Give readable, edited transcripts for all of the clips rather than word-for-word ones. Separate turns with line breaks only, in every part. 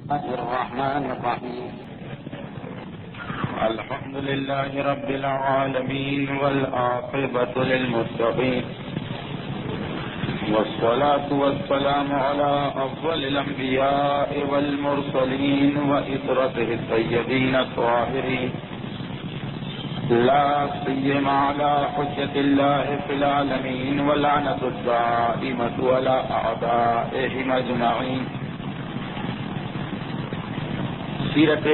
الرحمن الرحيم الحمد لله رب العالمين والعاقبة للمتقين والصلاة والسلام على أفضل الأنبياء والمرسلين وإطرته الطيبين الطاهرين لا سيما على حجة الله في العالمين واللعنة الدائمة على أعدائهم أجمعين. سیرت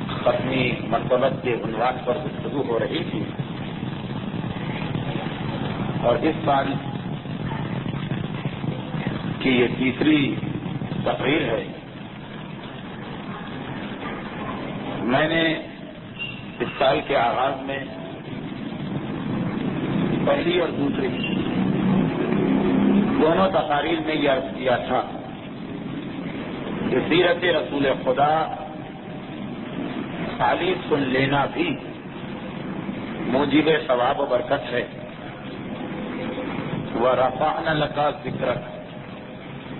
ختمی مرتبت کے عنوان پر گفتگو ہو رہی تھی اور اس سال کی یہ تیسری تقریر ہے. میں نے اس سال کے آغاز میں پہلی اور دوسری دونوں تقاریر میں یہ عرض کیا تھا کہ سیرت رسول خدا خالی سن لینا بھی موجب ثواب و برکت ہے. وَرَفَعْنَا لَكَ ذِكْرَكَ،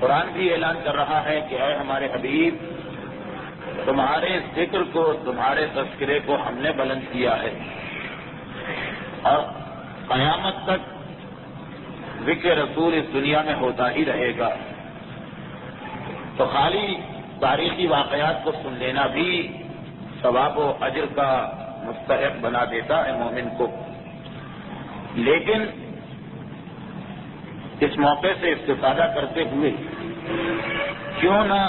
قرآن بھی اعلان کر رہا ہے کہ اے ہمارے حبیب، تمہارے ذکر کو، تمہارے تذکرے کو ہم نے بلند کیا ہے اور قیامت تک ذکر رسول اس دنیا میں ہوتا ہی رہے گا. تو خالی تاریخی واقعات کو سن لینا بھی ثواب و اجر کا مستحق بنا دیتا ہے مومن کو. لیکن اس موقع سے استفادہ کرتے ہوئے کیوں نہ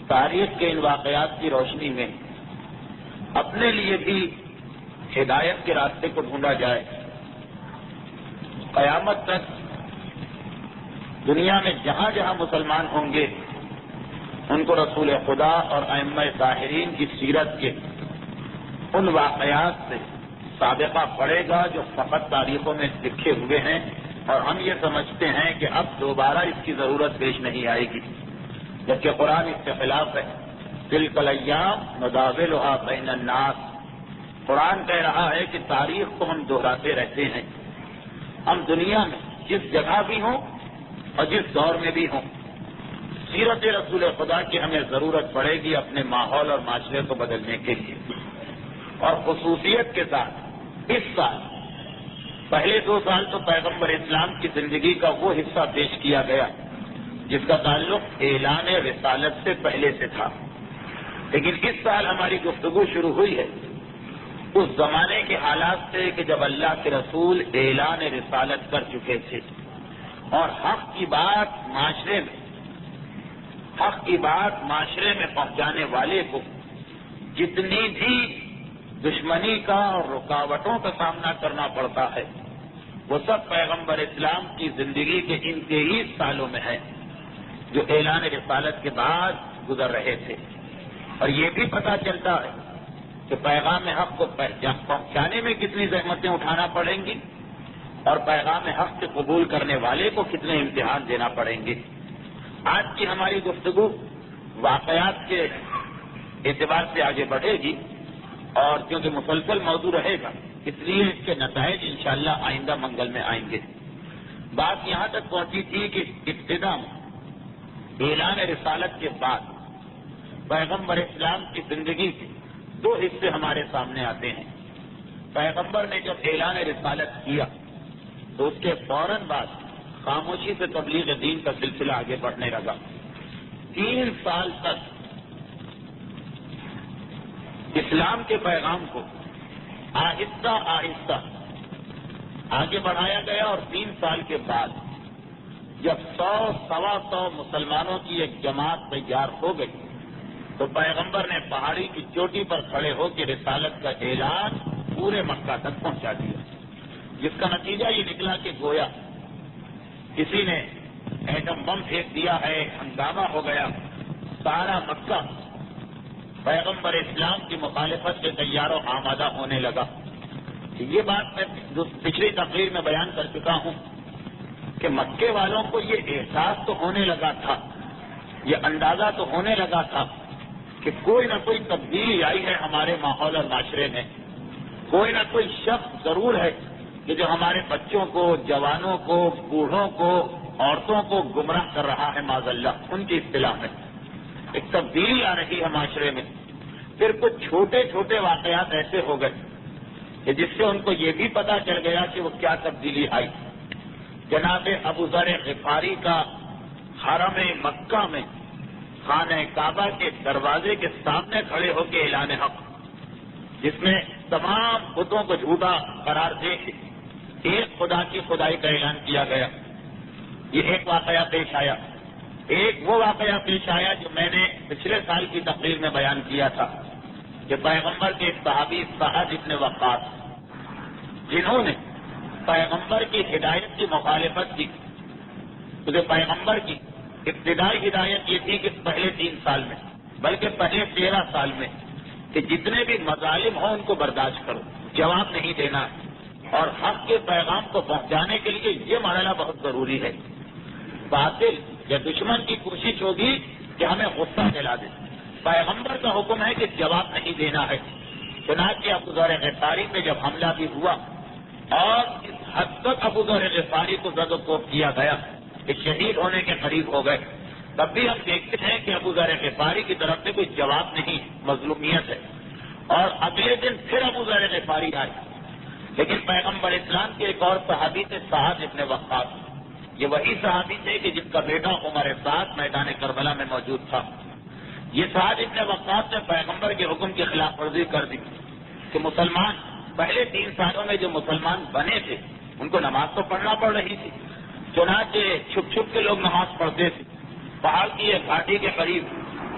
تاریخ کے ان واقعات کی روشنی میں اپنے لیے بھی ہدایت کے راستے کو ڈھونڈا جائے. قیامت تک دنیا میں جہاں جہاں مسلمان ہوں گے ان کو رسول خدا اور ائمہ طاہرین کی سیرت کے ان واقعات سے سابقہ پڑے گا جو فقط تاریخوں میں لکھے ہوئے ہیں اور ہم یہ سمجھتے ہیں کہ اب دوبارہ اس کی ضرورت پیش نہیں آئے گی، جبکہ قرآن اس کے خلاف ہے. تلک الایام نداولها بین الناس، قرآن کہہ رہا ہے کہ تاریخ کو ہم دہراتے رہتے ہیں. ہم دنیا میں جس جگہ بھی ہوں اور جس دور میں بھی ہوں سیرت رسول خدا کی ہمیں ضرورت پڑے گی اپنے ماحول اور معاشرے کو بدلنے کے لیے. اور خصوصیت کے ساتھ اس سال پہلے 2 سال تو پیغمبر اسلام کی زندگی کا وہ حصہ پیش کیا گیا جس کا تعلق اعلان رسالت سے پہلے سے تھا، لیکن اس سال ہماری گفتگو شروع ہوئی ہے اس زمانے کے حالات سے کہ جب اللہ کے رسول اعلان رسالت کر چکے تھے اور حق کی بات معاشرے میں پہنچانے والے کو جتنی بھی دشمنی کا اور رکاوٹوں کا سامنا کرنا پڑتا ہے وہ سب پیغمبر اسلام کی زندگی کے ان 23 سالوں میں ہے جو اعلان رسالت کے بعد گزر رہے تھے. اور یہ بھی پتہ چلتا ہے کہ پیغام حق کو پہنچانے میں کتنی زحمتیں اٹھانا پڑیں گی اور پیغام حق سے قبول کرنے والے کو کتنے امتحان دینا پڑیں گے. آج کی ہماری گفتگو واقعات کے اعتبار سے آگے بڑھے گی اور کیونکہ مسلسل موضوع رہے گا اس لیے اس کے نتائج انشاءاللہ آئندہ منگل میں آئیں گے. بات یہاں تک پہنچی تھی کہ ابتدا میں اعلان رسالت کے بعد پیغمبر اسلام کی زندگی کے 2 حصے ہمارے سامنے آتے ہیں. پیغمبر نے جب اعلان رسالت کیا تو اس کے فوراً بعد خاموشی سے تبلیغ دین کا سلسلہ آگے بڑھنے لگا. 3 سال تک اسلام کے پیغام کو آہستہ آہستہ آگے بڑھایا گیا اور 3 سال کے بعد جب 100-125 مسلمانوں کی ایک جماعت تیار ہو گئی تو پیغمبر نے پہاڑی کی چوٹی پر کھڑے ہو کے رسالت کا اعلان پورے مکہ تک پہنچا دیا، جس کا نتیجہ یہ نکلا کہ گویا کسی نے ایٹم بم پھینک دیا ہے، ہنگامہ ہو گیا. سارا مکہ پیغمبر اسلام کی مخالفت سے تیار و آمادہ ہونے لگا. یہ بات میں پچھلی تقریر میں بیان کر چکا ہوں کہ مکے والوں کو یہ احساس تو ہونے لگا تھا، یہ اندازہ تو ہونے لگا تھا کہ کوئی نہ کوئی تبدیلی آئی ہے ہمارے ماحول اور معاشرے میں، کوئی نہ کوئی شخص ضرور ہے کہ جو ہمارے بچوں کو، جوانوں کو، بوڑھوں کو، عورتوں کو گمراہ کر رہا ہے معاذ اللہ ان کی اصطلاح میں. ایک تبدیلی آ رہی ہے معاشرے میں. پھر کچھ چھوٹے چھوٹے واقعات ایسے ہو گئے کہ جس سے ان کو یہ بھی پتا چل گیا کہ وہ کیا تبدیلی آئی. جناب ابو ذر غفاری کا حرم مکہ میں خانہ کعبہ کے دروازے کے سامنے کھڑے ہو کے اعلان حق، جس میں تمام بتوں کو جھوٹا قرار دے کے ایک خدا کی خدائی کا اعلان کیا گیا. یہ ایک واقعہ پیش آیا. ایک وہ واقعہ پیش آیا جو میں نے پچھلے سال کی تقریر میں بیان کیا تھا کہ پیغمبر کے صحابی سعد بن وقاص، جنہوں نے پیغمبر کی ہدایت کی مخالفت کی، کیونکہ پیغمبر کی ابتدائی ہدایت یہ تھی کہ پہلے 3 سال میں بلکہ پہلے 13 سال میں کہ جتنے بھی مظالم ہوں ان کو برداشت کرو، جواب نہیں دینا، اور حق کے پیغام کو پہنچانے کے لیے یہ مرحلہ بہت ضروری ہے. باطل یا دشمن کی کوشش ہوگی کہ ہمیں غصہ دلا دے. پیغمبر کا حکم ہے کہ جواب نہیں دینا ہے. چنانچہ ابو ذر غفاری پہ جب حملہ بھی ہوا اور اس حد تک ابو ذر غفاری کو زد و کوب کیا گیا کہ شہید ہونے کے قریب ہو گئے، تب بھی ہم دیکھتے ہیں کہ ابو ذر غفاری کی طرف سے کوئی جواب نہیں، مظلومیت ہے. اور اگلے دن پھر ابو ذر غفاری آئے، لیکن پیغمبر اسلام کے ایک اور صحابی تھے سعد بن وقاص. یہ وہی صحابی تھے کہ جن کا بیٹا عمر سعد میدان کربلا میں موجود تھا. یہ سعد بن وقاص نے پیغمبر کے حکم کی خلاف ورزی کر دی کہ مسلمان پہلے 3 سالوں میں جو مسلمان بنے تھے ان کو نماز تو پڑھنا پڑ رہی تھی. چنانچہ چھپ چھپ کے لوگ نماز پڑھتے تھے. پہاڑ کی ایک گھاٹی کے قریب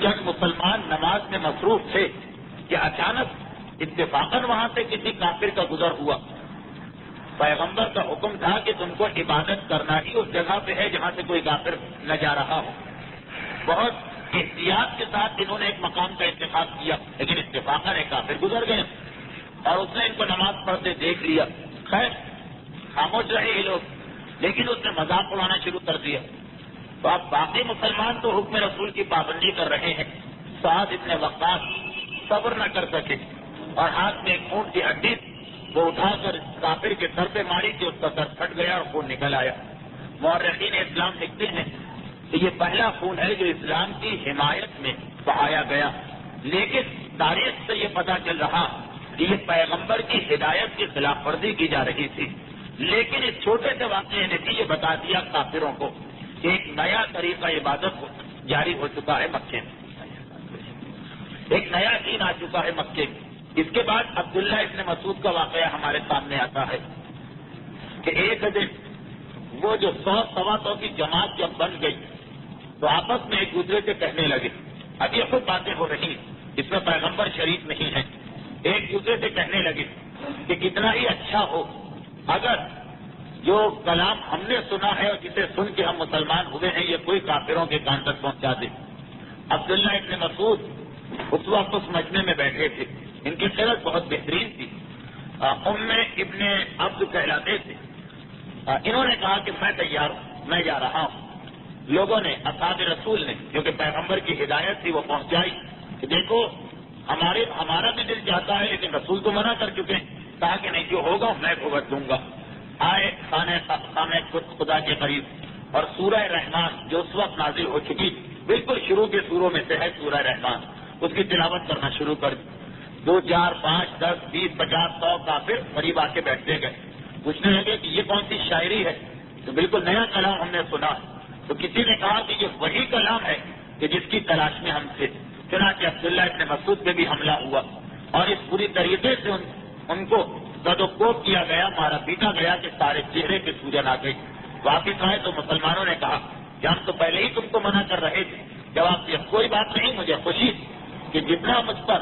چند مسلمان نماز میں مصروف تھے کہ اچانک اتفاقاً وہاں سے کسی کافر کا گزر ہوا. پیغمبر کا حکم تھا کہ تم کو عبادت کرنا ہی اس جگہ پہ ہے جہاں سے کوئی کافر نہ جا رہا ہو. بہت احتیاط کے ساتھ انہوں نے ایک مقام کا انتخاب کیا، لیکن اتفاقاً ایک کافر گزر گئے اور اس نے ان کو نماز پڑھتے دیکھ لیا. خیر خاموش رہے یہ لوگ، لیکن اس نے مذاق اڑانا شروع کر دیا. تو اب باقی مسلمان تو حکم رسول کی پابندی کر رہے ہیں. سعد بن وقاص صبر نہ کر سکے اور ہاتھ میں ایک اونٹ کی ہڈی وہ اٹھا کر کافر کے سر پہ ماری کہ اس کا سر پھٹ گیا اور خون نکل آیا. مورخین اسلام لکھتے ہیں کہ یہ پہلا خون ہے جو اسلام کی حمایت میں بہایا گیا، لیکن تاریخ سے یہ پتہ چل رہا کہ یہ پیغمبر کی ہدایت کی خلاف ورزی کی جا رہی تھی. لیکن اس چھوٹے سے واقعے نے بھی یہ بتا دیا کافروں کو کہ ایک نیا طریقہ عبادت جاری ہو چکا ہے مکے میں، ایک نیا دین آ چکا ہے مکے میں. اس کے بعد عبداللہ ابن مسعود کا واقعہ ہمارے سامنے آتا ہے کہ ایک دن وہ جو 100-125 کی جماعت جب بن گئی تو آپس میں ایک دوسرے سے کہنے لگے، اب یہ خود باتیں ہو رہی اس میں پیغمبر شریک نہیں ہے. ایک دوسرے سے کہنے لگے کہ کتنا ہی اچھا ہو اگر جو کلام ہم نے سنا ہے اور جسے سن کے ہم مسلمان ہوئے ہیں یہ کوئی کافروں کے کان تک پہنچا دے. عبداللہ ابن مسعود اس وقت اس مجمع میں بیٹھے تھے. ان کی خیرت بہت بہترین تھی. ام ابن عبد کہلاتے تھے. انہوں نے کہا کہ میں تیار ہوں، میں جا رہا ہوں. لوگوں نے اصحاب رسول نے جو کہ پیغمبر کی ہدایت تھی وہ پہنچائی کہ دیکھو ہمارا بھی دل چاہتا ہے لیکن رسول تو منع کر چکے ہیں. کہا کہ نہیں جو ہوگا میں بھگت دوں گا. آئے خانہ خدا کے قریب اور سورہ رحمان جو اس وقت نازل ہو چکی بالکل شروع کے سوروں میں سے ہے سورہ رحمان، اس کی تلاوت کرنا شروع کر دی. 2 4 5 10 20 50 100 کافر قریب آ کے بیٹھتے گئے. پوچھنے لگے کہ یہ کون سی شاعری ہے؟ تو بالکل نیا کلام ہم نے سنا. تو کسی نے کہا کہ یہ وہی کلام ہے کہ جس کی تلاش میں ہم تھے. چنانچہ عبداللہ ابن مسعود پہ بھی حملہ ہوا اور اس پوری طریقے سے ان کو زد و کوب کیا گیا، مارا پیٹا گیا کہ سارے چہرے پہ سوجن آ گئی. واپس آئے تو مسلمانوں نے کہا کہ ہم تو پہلے ہی تم کو منع کر رہے تھے. جواب دیا کوئی بات نہیں، مجھے خوشی کہ جتنا مجھ پر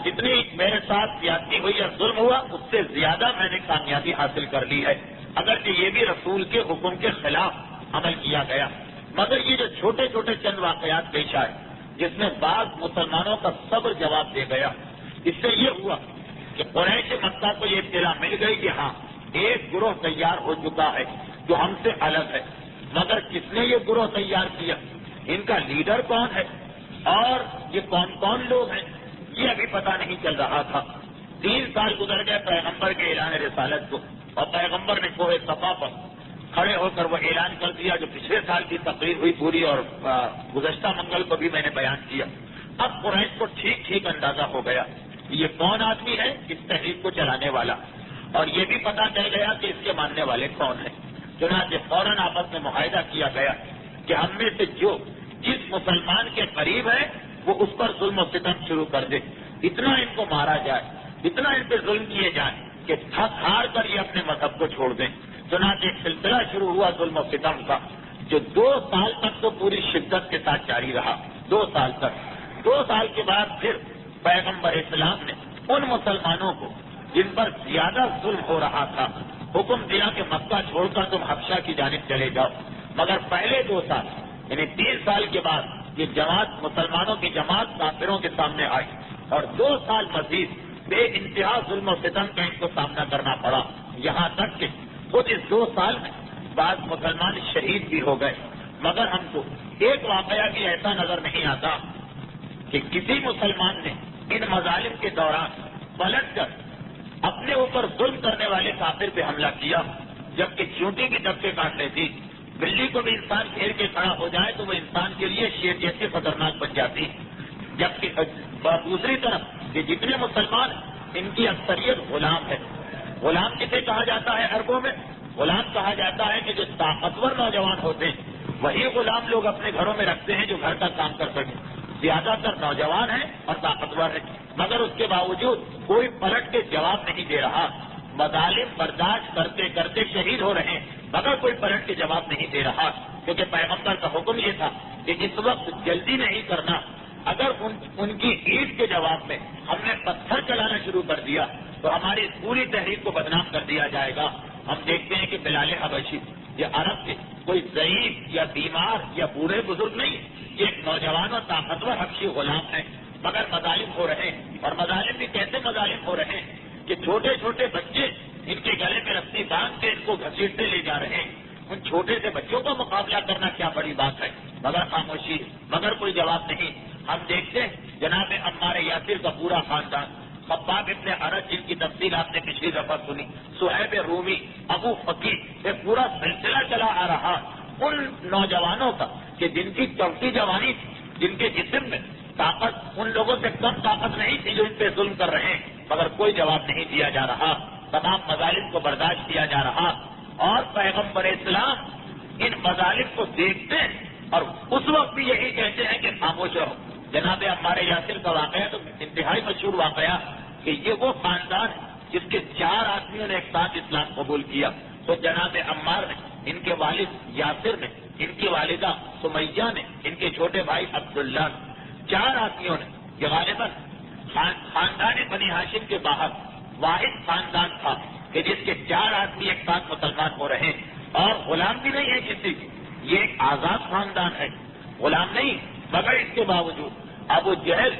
جتنی میرے ساتھ زیادتی ہوئی یا ظلم ہوا اس سے زیادہ میں نے کامیابی حاصل کر لی ہے، اگرچہ یہ بھی رسول کے حکم کے خلاف عمل کیا گیا. مگر یہ جو چھوٹے چھوٹے چند واقعات پیش آئے جس میں بعض مسلمانوں کا صبر جواب دے گیا، اس سے یہ ہوا کہ قریش مکہ کو یہ اطلاع مل گئی کہ ہاں ایک گروہ تیار ہو چکا ہے جو ہم سے الگ ہے. مگر کس نے یہ گروہ تیار کیا، ان کا لیڈر کون ہے اور یہ کون کون لوگ ہیں یہ ابھی پتہ نہیں چل رہا تھا. 3 سال گزر گئے پیغمبر کے اعلان رسالت کو اور پیغمبر نے کوہ صفا پر کھڑے ہو کر وہ اعلان کر دیا جو پچھلے سال کی تقریر ہوئی پوری اور گزشتہ منگل کو بھی میں نے بیان کیا. اب قریش کو ٹھیک ٹھیک اندازہ ہو گیا یہ کون آدمی ہے اس تحریک کو چلانے والا، اور یہ بھی پتا چل گیا کہ اس کے ماننے والے کون ہیں. چنانچہ فوراً آپس میں معاہدہ کیا گیا کہ ہم میں سے جس مسلمان کے قریب ہے وہ اس پر ظلم و ستم شروع کر دے، اتنا ان کو مارا جائے، اتنا ان پہ ظلم کیے جائیں کہ تھک ہار کر یہ اپنے مذہب کو چھوڑ دیں. چنانچہ ایک سلسلہ شروع ہوا ظلم و ستم کا، جو 2 سال تک تو پوری شدت کے ساتھ جاری رہا. 2 سال تک. 2 سال کے بعد پھر پیغمبر اسلام نے ان مسلمانوں کو جن پر زیادہ ظلم ہو رہا تھا حکم دیا کہ مکہ چھوڑ کر تم حبشہ کی جانب چلے جاؤ. مگر پہلے 2 سال یعنی 3 سال کے بعد یہ جماعت مسلمانوں کی جماعت کافروں کے سامنے آئی اور 2 سال مزید بے انتہا ظلم و ستم کا ان کو سامنا کرنا پڑا. یہاں تک کہ خود اس 2 سال میں بعض مسلمان شہید بھی ہو گئے. مگر ہم کو ایک واقعہ بھی ایسا نظر نہیں آتا کہ کسی مسلمان نے ان مظالم کے دوران پلٹ کر اپنے اوپر ظلم کرنے والے کافر پہ حملہ کیا، جبکہ چونٹی بھی دبکے کاٹ لیتی. بلی کو بھی انسان گھیر کے کھڑا ہو جائے تو وہ انسان کے لیے شیر جیسے خطرناک بن جاتی. جبکہ دوسری طرف کہ جتنے مسلمان ان کی اکثریت غلام ہے. غلام کسے کہا جاتا ہے عربوں میں؟ غلام کہا جاتا ہے کہ جو طاقتور نوجوان ہوتے ہیں وہی غلام لوگ اپنے گھروں میں رکھتے ہیں جو گھر کا کام کر سکیں. زیادہ تر نوجوان ہیں اور طاقتور ہیں، مگر اس کے باوجود کوئی پلٹ کے جواب نہیں دے رہا. مظالم برداشت کرتے کرتے شہید ہو رہے ہیں مگر کوئی پلٹ کے جواب نہیں دے رہا، کیونکہ پیغمبر کا حکم یہ تھا کہ اس وقت جلدی نہیں کرنا. اگر ان کی عید کے جواب میں ہم نے پتھر چلانا شروع کر دیا تو ہماری پوری تحریک کو بدنام کر دیا جائے گا. ہم دیکھتے ہیں کہ بلال حبشی یہ عرب کے کوئی ضعیف یا بیمار یا بوڑھے بزرگ نہیں، یہ ایک نوجوان اور طاقتور حبشی غلام ہے، مگر مظالم ہو رہے ہیں. اور مظالم بھی کیسے مظالم ہو رہے ہیں کہ چھوٹے چھوٹے بچے ان کے گلے میں رسی باندھ کے ان کو گھسیٹتے لے جا رہے ہیں. ان چھوٹے سے بچوں کا مقابلہ کرنا کیا بڑی بات ہے، مگر خاموشی، مگر کوئی جواب نہیں. ہم دیکھتے ہیں جناب عمار یاسر کا پورا خاندان، خباب ابن ارد جن کی تفصیل آپ نے پچھلی دفعہ سنی، صہیب رومی، ابو فقیر، یہ پورا سلسلہ چلا آ رہا ان نوجوانوں کا کہ جن کی چوکی جوانی تھی، جن کے جسم میں طاقت ان لوگوں سے کم طاقت نہیں تھی جو ان پہ ظلم کر رہے ہیں، مگر کوئی جواب نہیں دیا جا رہا. تمام مظالم کو برداشت کیا جا رہا اور پیغمبر اسلام ان مظالم کو دیکھتے ہیں اور اس وقت بھی یہی کہتے ہیں کہ خاموش رہو. جناب عمار یاسر کا واقعہ تو انتہائی مشہور واقعہ کہ یہ وہ خاندان جس کے 4 آدمیوں نے ایک ساتھ اسلام قبول کیا. تو جناب عمار نے، ان کے والد یاسر نے، ان کی والدہ سمیہ نے، ان کے چھوٹے بھائی عبداللہ نے، 4 آدمیوں نے، یہ غالباً خاندان بنی ہاشم کے باہر واحد خاندان تھا کہ جس کے 4 آدمی ایک ساتھ مسلمان ہو رہے ہیں اور غلام بھی نہیں ہے کسی کی. یہ ایک آزاد خاندان ہے، غلام نہیں. مگر اس کے باوجود ابو جہل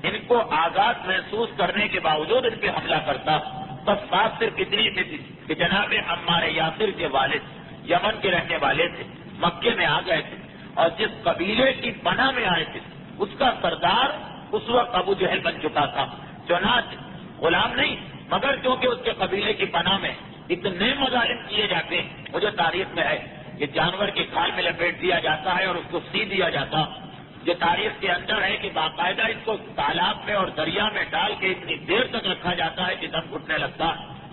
ان کو آزاد محسوس کرنے کے باوجود ان پہ حملہ کرتا. بس بات صرف اتنی سی تھی کہ جناب عمار یاسر کے والد یمن کے رہنے والے تھے، مکے میں آ گئے تھے اور جس قبیلے کی پناہ میں آئے تھے اس کا سردار اس وقت ابو جہل بن چکا تھا. چنانچہ غلام نہیں مگر کیونکہ اس کے قبیلے کی پناہ میں اتنے مظالم کیے جاتے ہیں، وہ جو تاریخ میں ہے کہ جانور کے کھال میں لپیٹ دیا جاتا ہے اور اس کو سی دیا جاتا. جو تاریخ کے اندر ہے کہ باقاعدہ اس کو تالاب میں اور دریا میں ڈال کے اتنی دیر تک رکھا جاتا ہے کہ دم گھٹنے لگتا.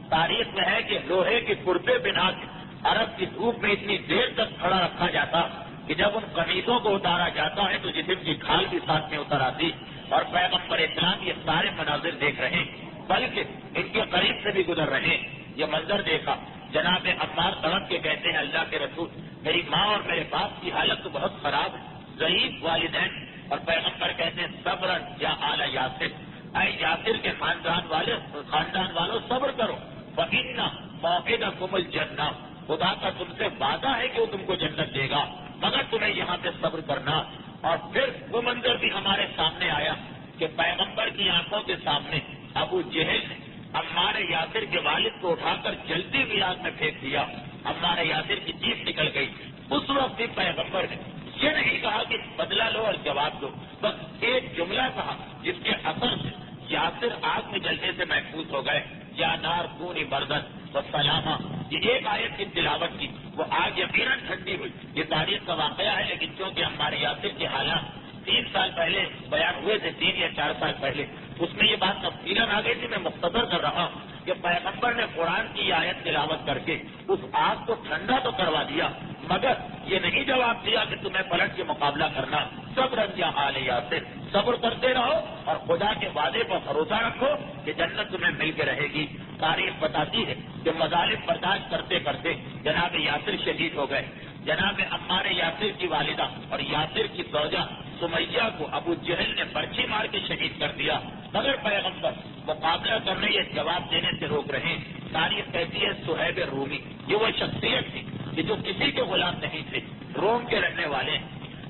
تاریخ میں ہے کہ لوہے کے کرتے بنا کے عرب کی دھوپ میں اتنی دیر تک کھڑا رکھا جاتا کہ جب ان قمیصوں کو اتارا جاتا ہے تو جسم کی کھال بھی ساتھ میں اتر آتی. اور پیغمبر اسلام یہ سارے مناظر دیکھ رہے ہیں بلکہ ان کے قریب سے بھی گزر رہے ہیں. یہ منظر دیکھا جناب عمار تڑپ کے کہتے ہیں اللہ کے رسول میری ماں اور میرے باپ کی حالت تو بہت خراب ہے، ضعیف والدین. اور پیغمبر کہتے ہیں صبر یا اعلی یاسر، اے یاسر کے خاندان والوں صبر کرو. فإن موعدکم الجنہ، خدا کا تم سے وعدہ ہے کہ وہ تم کو جنت دے گا مگر تمہیں یہاں پہ صبر کرنا. اور پھر وہ منظر بھی ہمارے سامنے آیا کہ پیغمبر کی آنکھوں کے سامنے ابو جہل نے عمار یاسر کے والد کو اٹھا کر جلتی ہوئی آگ میں پھینک دیا. عمار یاسر کی جیت نکل گئی. اس وقت بھی پیغمبر نے یہ نہیں کہا کہ بدلہ لو اور جواب دو، بس ایک جملہ کہا جس کے اثر سے یاسر آگ میں جلنے سے محفوظ ہو گئے. یا نار کونی بردن و سلامہ، یہ ایک آیت کی تلاوت کی وہ آگ یقیناً ٹھنڈی ہوئی. یہ تاریخ کا واقعہ ہے، لیکن چونکہ ہمارے یاسر کے حالات 3 سال پہلے بیان ہوئے تھے، 3 یا 4 سال پہلے، اس میں یہ بات تفصیلاً آ گئی تھی. میں مختصر کر رہا ہوں کہ پیغمبر نے قرآن کی آیت تلاوت کر کے اس آگ کو ٹھنڈا تو کروا دیا، مگر یہ نہیں جواب دیا کہ تمہیں پلٹ کے مقابلہ کرنا. صبر یا آل یاسر، صبر کرتے رہو اور خدا کے وعدے پر بھروسہ رکھو کہ جنت تمہیں مل کے رہے گی. تاریخ بتاتی ہے کہ مظالم برداشت کرتے کرتے جناب یاسر شہید ہو گئے. جناب عمار یاسر کی والدہ اور یاسر کی زوجہ سمیہ کو ابو جہل نے پرچی مار کے شہید کر دیا، مگر پیغمبر مقابلہ کرنے یا جواب دینے سے روک رہے. تاریخ کہتی ہے صہیب رومی، یہ وہ شخصیت تھی کہ جو کسی کے غلام نہیں تھے، روم کے رہنے والے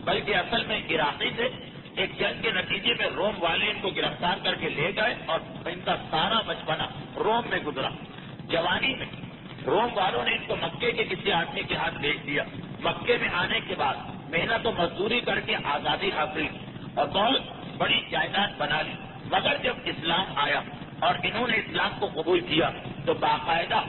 بلکہ اصل میں عراقی تھے. ایک جنگ کے نتیجے میں روم والے ان کو گرفتار کر کے لے گئے اور ان کا سارا بچپنا روم میں گزرا. جوانی میں روم والوں نے ان کو مکے کے کسی آدمی کے ہاتھ بھیج دیا. مکے میں آنے کے بعد محنت و مزدوری کر کے آزادی حاصل کی اور بہت بڑی جائیداد بنا لی. مگر جب اسلام آیا اور انہوں نے اسلام کو قبول کیا تو باقاعدہ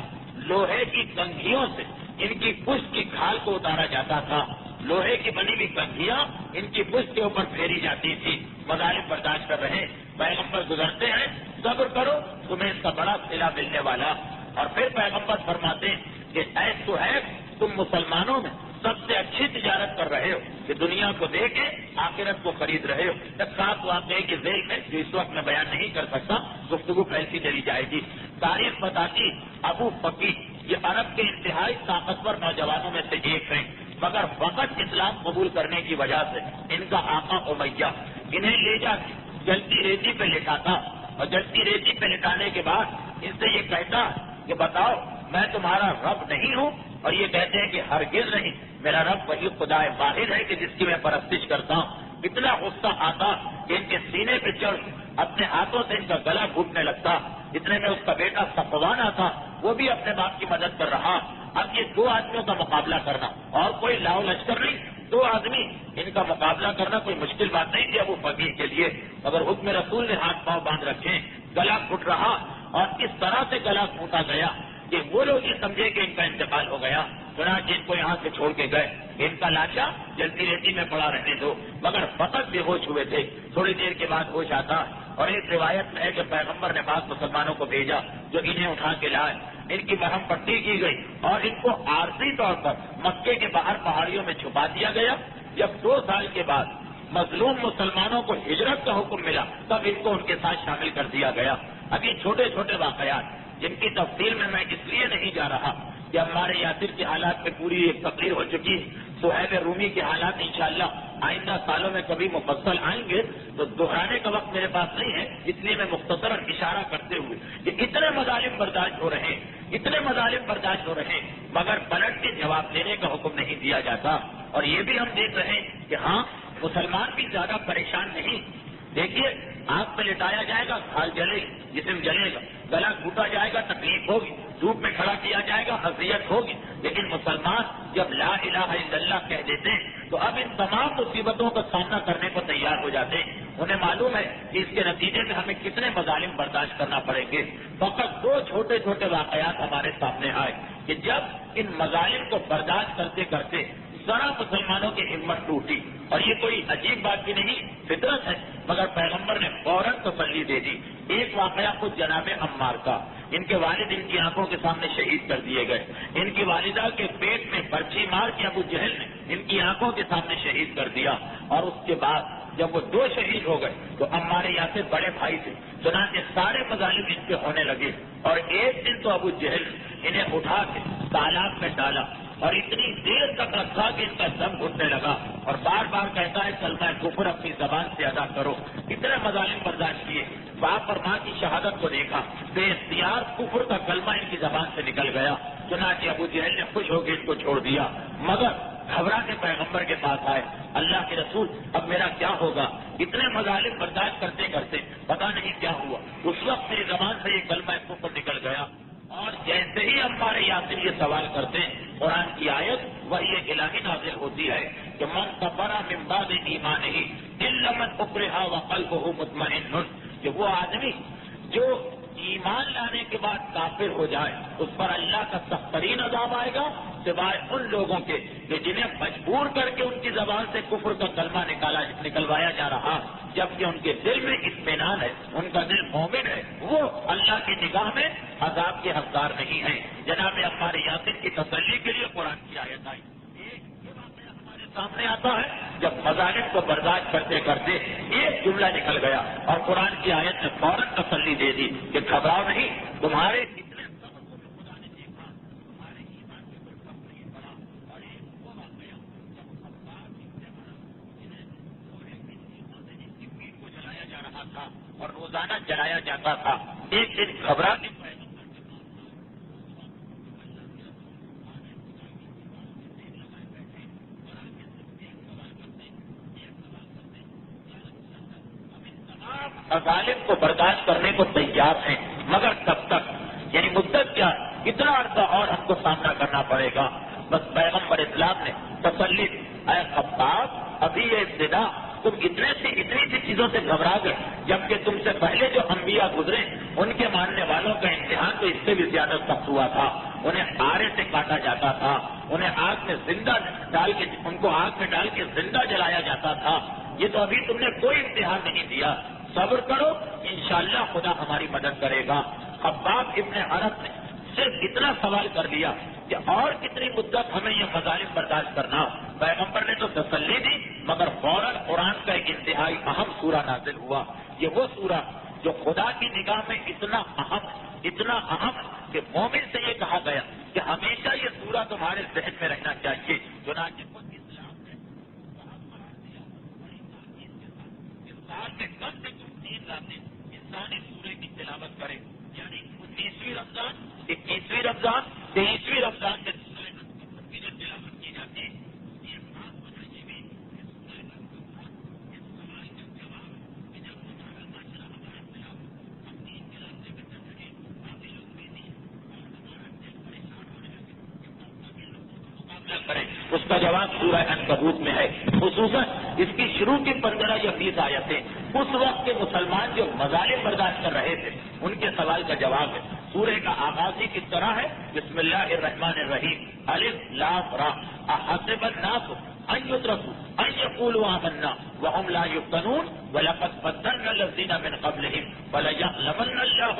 لوہے کی کنگھیوں سے ان کی پشت کی کھال کو اتارا جاتا تھا. لوہے کی بنی ہوئی کنگھیاں ان کی پشت کے اوپر پھیری جاتی تھی. مظالم برداشت کر رہے. پیغمبر گزرتے ہیں، صبر کرو تمہیں اس کا بڑا صلہ ملنے والا. اور پھر پیغمبر فرماتے ہیں کہ اے صہیب، تم مسلمانوں میں سب سے اچھی تجارت کر رہے ہو کہ دنیا کو دے کے آخرت کو خرید رہے ہو. ایک خاص واقعے کی ذیل میں جو اس وقت میں بیان نہیں کر سکتا، گفتگو پھیلتی چلی جائے گی. تاریخ بتاتی ابو فقی یہ عرب کے انتہائی طاقتور نوجوانوں میں سے ایک ہیں، مگر وقت اسلام قبول کرنے کی وجہ سے ان کا آقا امیہ انہیں لے جا کے جلتی ریتی پہ لٹاتا اور جلتی ریتی پہ لٹانے کے بعد ان سے یہ کہتا کہ بتاؤ میں تمہارا رب نہیں ہوں؟ اور یہ کہتے ہیں کہ ہرگز نہیں، میرا رب وہی خدا واحد ہے کہ جس کی میں پرستش کرتا ہوں. اتنا غصہ آتا کہ ان کے سینے پہ چڑھ اپنے ہاتھوں سے ان کا گلا گھٹنے لگتا. اتنے میں اس کا بیٹا صفوان آتا، وہ بھی اپنے باپ کی مدد کر رہا. اب یہ 2 آدمیوں کا مقابلہ کرنا اور کوئی لاؤ لشکر نہیں، 2 آدمی ان کا مقابلہ کرنا کوئی مشکل بات نہیں تھی ابو فقیر کے لیے. مگر حکم رسول نے ہاتھ پاؤں باندھ رکھے، گلا گھٹ رہا اور اس طرح سے گلا گھونٹا گیا کہ وہ لوگ یہ سمجھے کہ ان کا انتقال ہو گیا. چنانچہ ان کو یہاں سے چھوڑ کے گئے. ان کا لاشا جلتی ریتی میں پڑا رہنے دو. مگر فقط بے ہوش ہوئے تھے. تھوڑی دیر کے بعد ہوش آتا اور ایک روایت میں ہے کہ پیغمبر نے بعض مسلمانوں کو بھیجا جو انہیں اٹھا کے لائے. ان کی مرہم پٹی کی گئی اور ان کو عارضی طور پر مکے کے باہر پہاڑیوں میں چھپا دیا گیا. جب 2 سال کے بعد مظلوم مسلمانوں کو ہجرت کا حکم ملا تب ان کو ان کے ساتھ شامل کر دیا گیا. ابھی چھوٹے چھوٹے واقعات جن کی تفصیل میں اس لیے نہیں جا رہا کہ ہمارے یاسر کے حالات میں پوری ایک تقریر ہو چکی ہے. صہیب رومی کے حالات انشاءاللہ آئندہ سالوں میں کبھی مفصل آئیں گے تو دہرانے کا وقت میرے پاس نہیں ہے، اس لیے میں مختصراً اشارہ کرتے ہوئے کہ اتنے مظالم برداشت ہو رہے ہیں، اتنے مظالم برداشت ہو رہے ہیں، مگر پلٹ کے جواب دینے کا حکم نہیں دیا جاتا. اور یہ بھی ہم دیکھ رہے ہیں کہ ہاں مسلمان بھی زیادہ پریشان نہیں. دیکھیے آگ پہ لٹایا جائے گا، کھال جلے گی، جسم جلے گا، گلا گھوٹا جائے گا، تکلیف ہوگی، دھوپ میں کھڑا کیا جائے گا، اذیت ہوگی. لیکن مسلمان جب لا الہ الا اللہ کہہ دیتے ہیں تو اب ان تمام مصیبتوں کا سامنا کرنے کو تیار ہو جاتے ہیں. انہیں معلوم ہے کہ اس کے نتیجے میں ہمیں کتنے مظالم برداشت کرنا پڑیں گے. فقط 2 چھوٹے چھوٹے واقعات ہمارے سامنے آئے کہ جب ان مظالم کو برداشت کرتے کرتے ذرا مسلمانوں کی ہمت ٹوٹی. اور یہ کوئی عجیب بات بھی نہیں، فطرت ہے، مگر پیغمبر نے فوراً تسلی دے دی. ایک واقعہ خود جناب عمار کا. ان کے والد ان کی آنکھوں کے سامنے شہید کر دیے گئے. ان کی والدہ کے پیٹ میں پرچی مار کے ابو جہل نے ان کی آنکھوں کے سامنے شہید کر دیا. اور اس کے بعد جب وہ 2 شہید ہو گئے تو عمار یاسر بڑے بھائی تھے، چنانچہ سارے مظالم ان پہ ہونے لگے. اور ایک دن تو ابو جہل انہیں اٹھا کے تالاب میں ڈالا اور اتنی دیر تک رکھا کہ ان کا دم گھٹنے لگا اور بار بار کہتا ہے کلمہ کفر اپنی زبان سے ادا کرو. اتنے مظالم برداشت کیے. باپ اور ماں کی شہادت کو دیکھا، بے اختیار کفر کا کلمہ ان کی زبان سے نکل گیا. چنانچہ ابو جہل نے خوش ہو کے ان کو چھوڑ دیا. مگر گھبرا کے پیغمبر کے پاس آئے، اللہ کے رسول اب میرا کیا ہوگا؟ اتنے مظالم برداشت کرتے کرتے پتا نہیں کیا ہوا. اس وقت میری زبان سے یہ کلمہ کفر نکل گیا. اور جیسے ہی ہمارے یاسر یہ سوال کرتے ہیں، قرآن کی آیت وحی الہی نازل ہوتی ہے کہ من کفر من بعد ایمانہ الا من اکرہ وقلبہ مطمئن، کہ وہ آدمی جو ایمان لانے کے بعد کافر ہو جائے اس پر اللہ کا سخت ترین عذاب آئے گا، سوائے ان لوگوں کے کہ جنہیں مجبور کر کے ان کی زبان سے کفر کا کلمہ نکلوایا جا رہا، جبکہ ان کے دل میں اطمینان ہے، ان کا دل مومن ہے، وہ اللہ کی نگاہ میں عذاب کے حقدار نہیں ہیں۔ جناب عمار یاسر کی تسلی کے لیے قرآن کی آیت آئی۔ یہ واقعہ ہمارے سامنے آتا ہے جب مظالم کو برداشت کرتے کرتے ایک جملہ نکل گیا اور قرآن کی آیت نے فوراً تسلی دے دی کہ گھبراؤ نہیں، تمہارے اتنے صبر کو بھی خدا نے دیکھا، تمہارے ایمان کے کوئی کم نہیں پڑا۔ اور ایک وہ واقعہ جب خباب جنہیں کی پیٹ کو جلایا جا رہا تھا اور روزانہ جلایا جاتا تھا، ایک دن گھبرا کے غالب کو برداشت کرنے کو تیار ہیں، مگر کب تک؟ یعنی مدت کیا؟ کتنا عرصہ اور ہم کو سامنا کرنا پڑے گا؟ بس پیغمبر اسلام نے تسلی، اے خباب ابھی یہ ابتدا، تم اتنی سی چیزوں سے گھبرا گئے، جبکہ تم سے پہلے جو انبیاء گزرے ان کے ماننے والوں کا امتحان تو اس سے بھی زیادہ سخت ہوا تھا۔ انہیں آرے سے کاٹا جاتا تھا، انہیں آگ میں زندہ ڈال کے، ان کو آگ میں ڈال کے زندہ جلایا جاتا تھا۔ یہ تو ابھی تم نے کوئی امتحان نہیں دیا، صبر کرو، انشاءاللہ خدا ہماری مدد کرے گا۔ خباب ابن عرب نے صرف اتنا سوال کر لیا کہ اور کتنی مدت ہمیں یہ مظالم برداشت کرنا؟ پیغمبر نے تو تسلی دی، مگر فوراً قرآن کا ایک انتہائی اہم سورہ نازل ہوا۔ یہ وہ سورہ جو خدا کی نگاہ میں اتنا اہم کہ مومن سے یہ کہا گیا کہ ہمیشہ یہ سورہ تمہارے ذہن میں رہنا چاہیے۔ چنانچہ میں کم سے کم 3 راتیں انسان اس سورے کی تلاوت کرے، یعنی 19ویں رمضان، 21ویں رمضان، 23ویں رمضان میں جو تلاوت کی جاتی ہے، یہ خاص وجہ یہ بھی کریں، اس کا جواب سورہ عنکبوت میں ہے۔ خصوصاً اس کی شروع کی 15 یا 20 آیتیں اس وقت کے مسلمان جو مظالم برداشت کر رہے تھے ان کے سوال کا جواب ہے۔ سورہ کا آغاز ہی کس طرح ہے؟ بسم اللہ الرحمن الرحیم، الف لام را، احسب الناس ان یترکوا ان یقولوا آمنا وهم لا یفتنون ولقد فتنا الذین من قبلهم فلیعلمن اللہ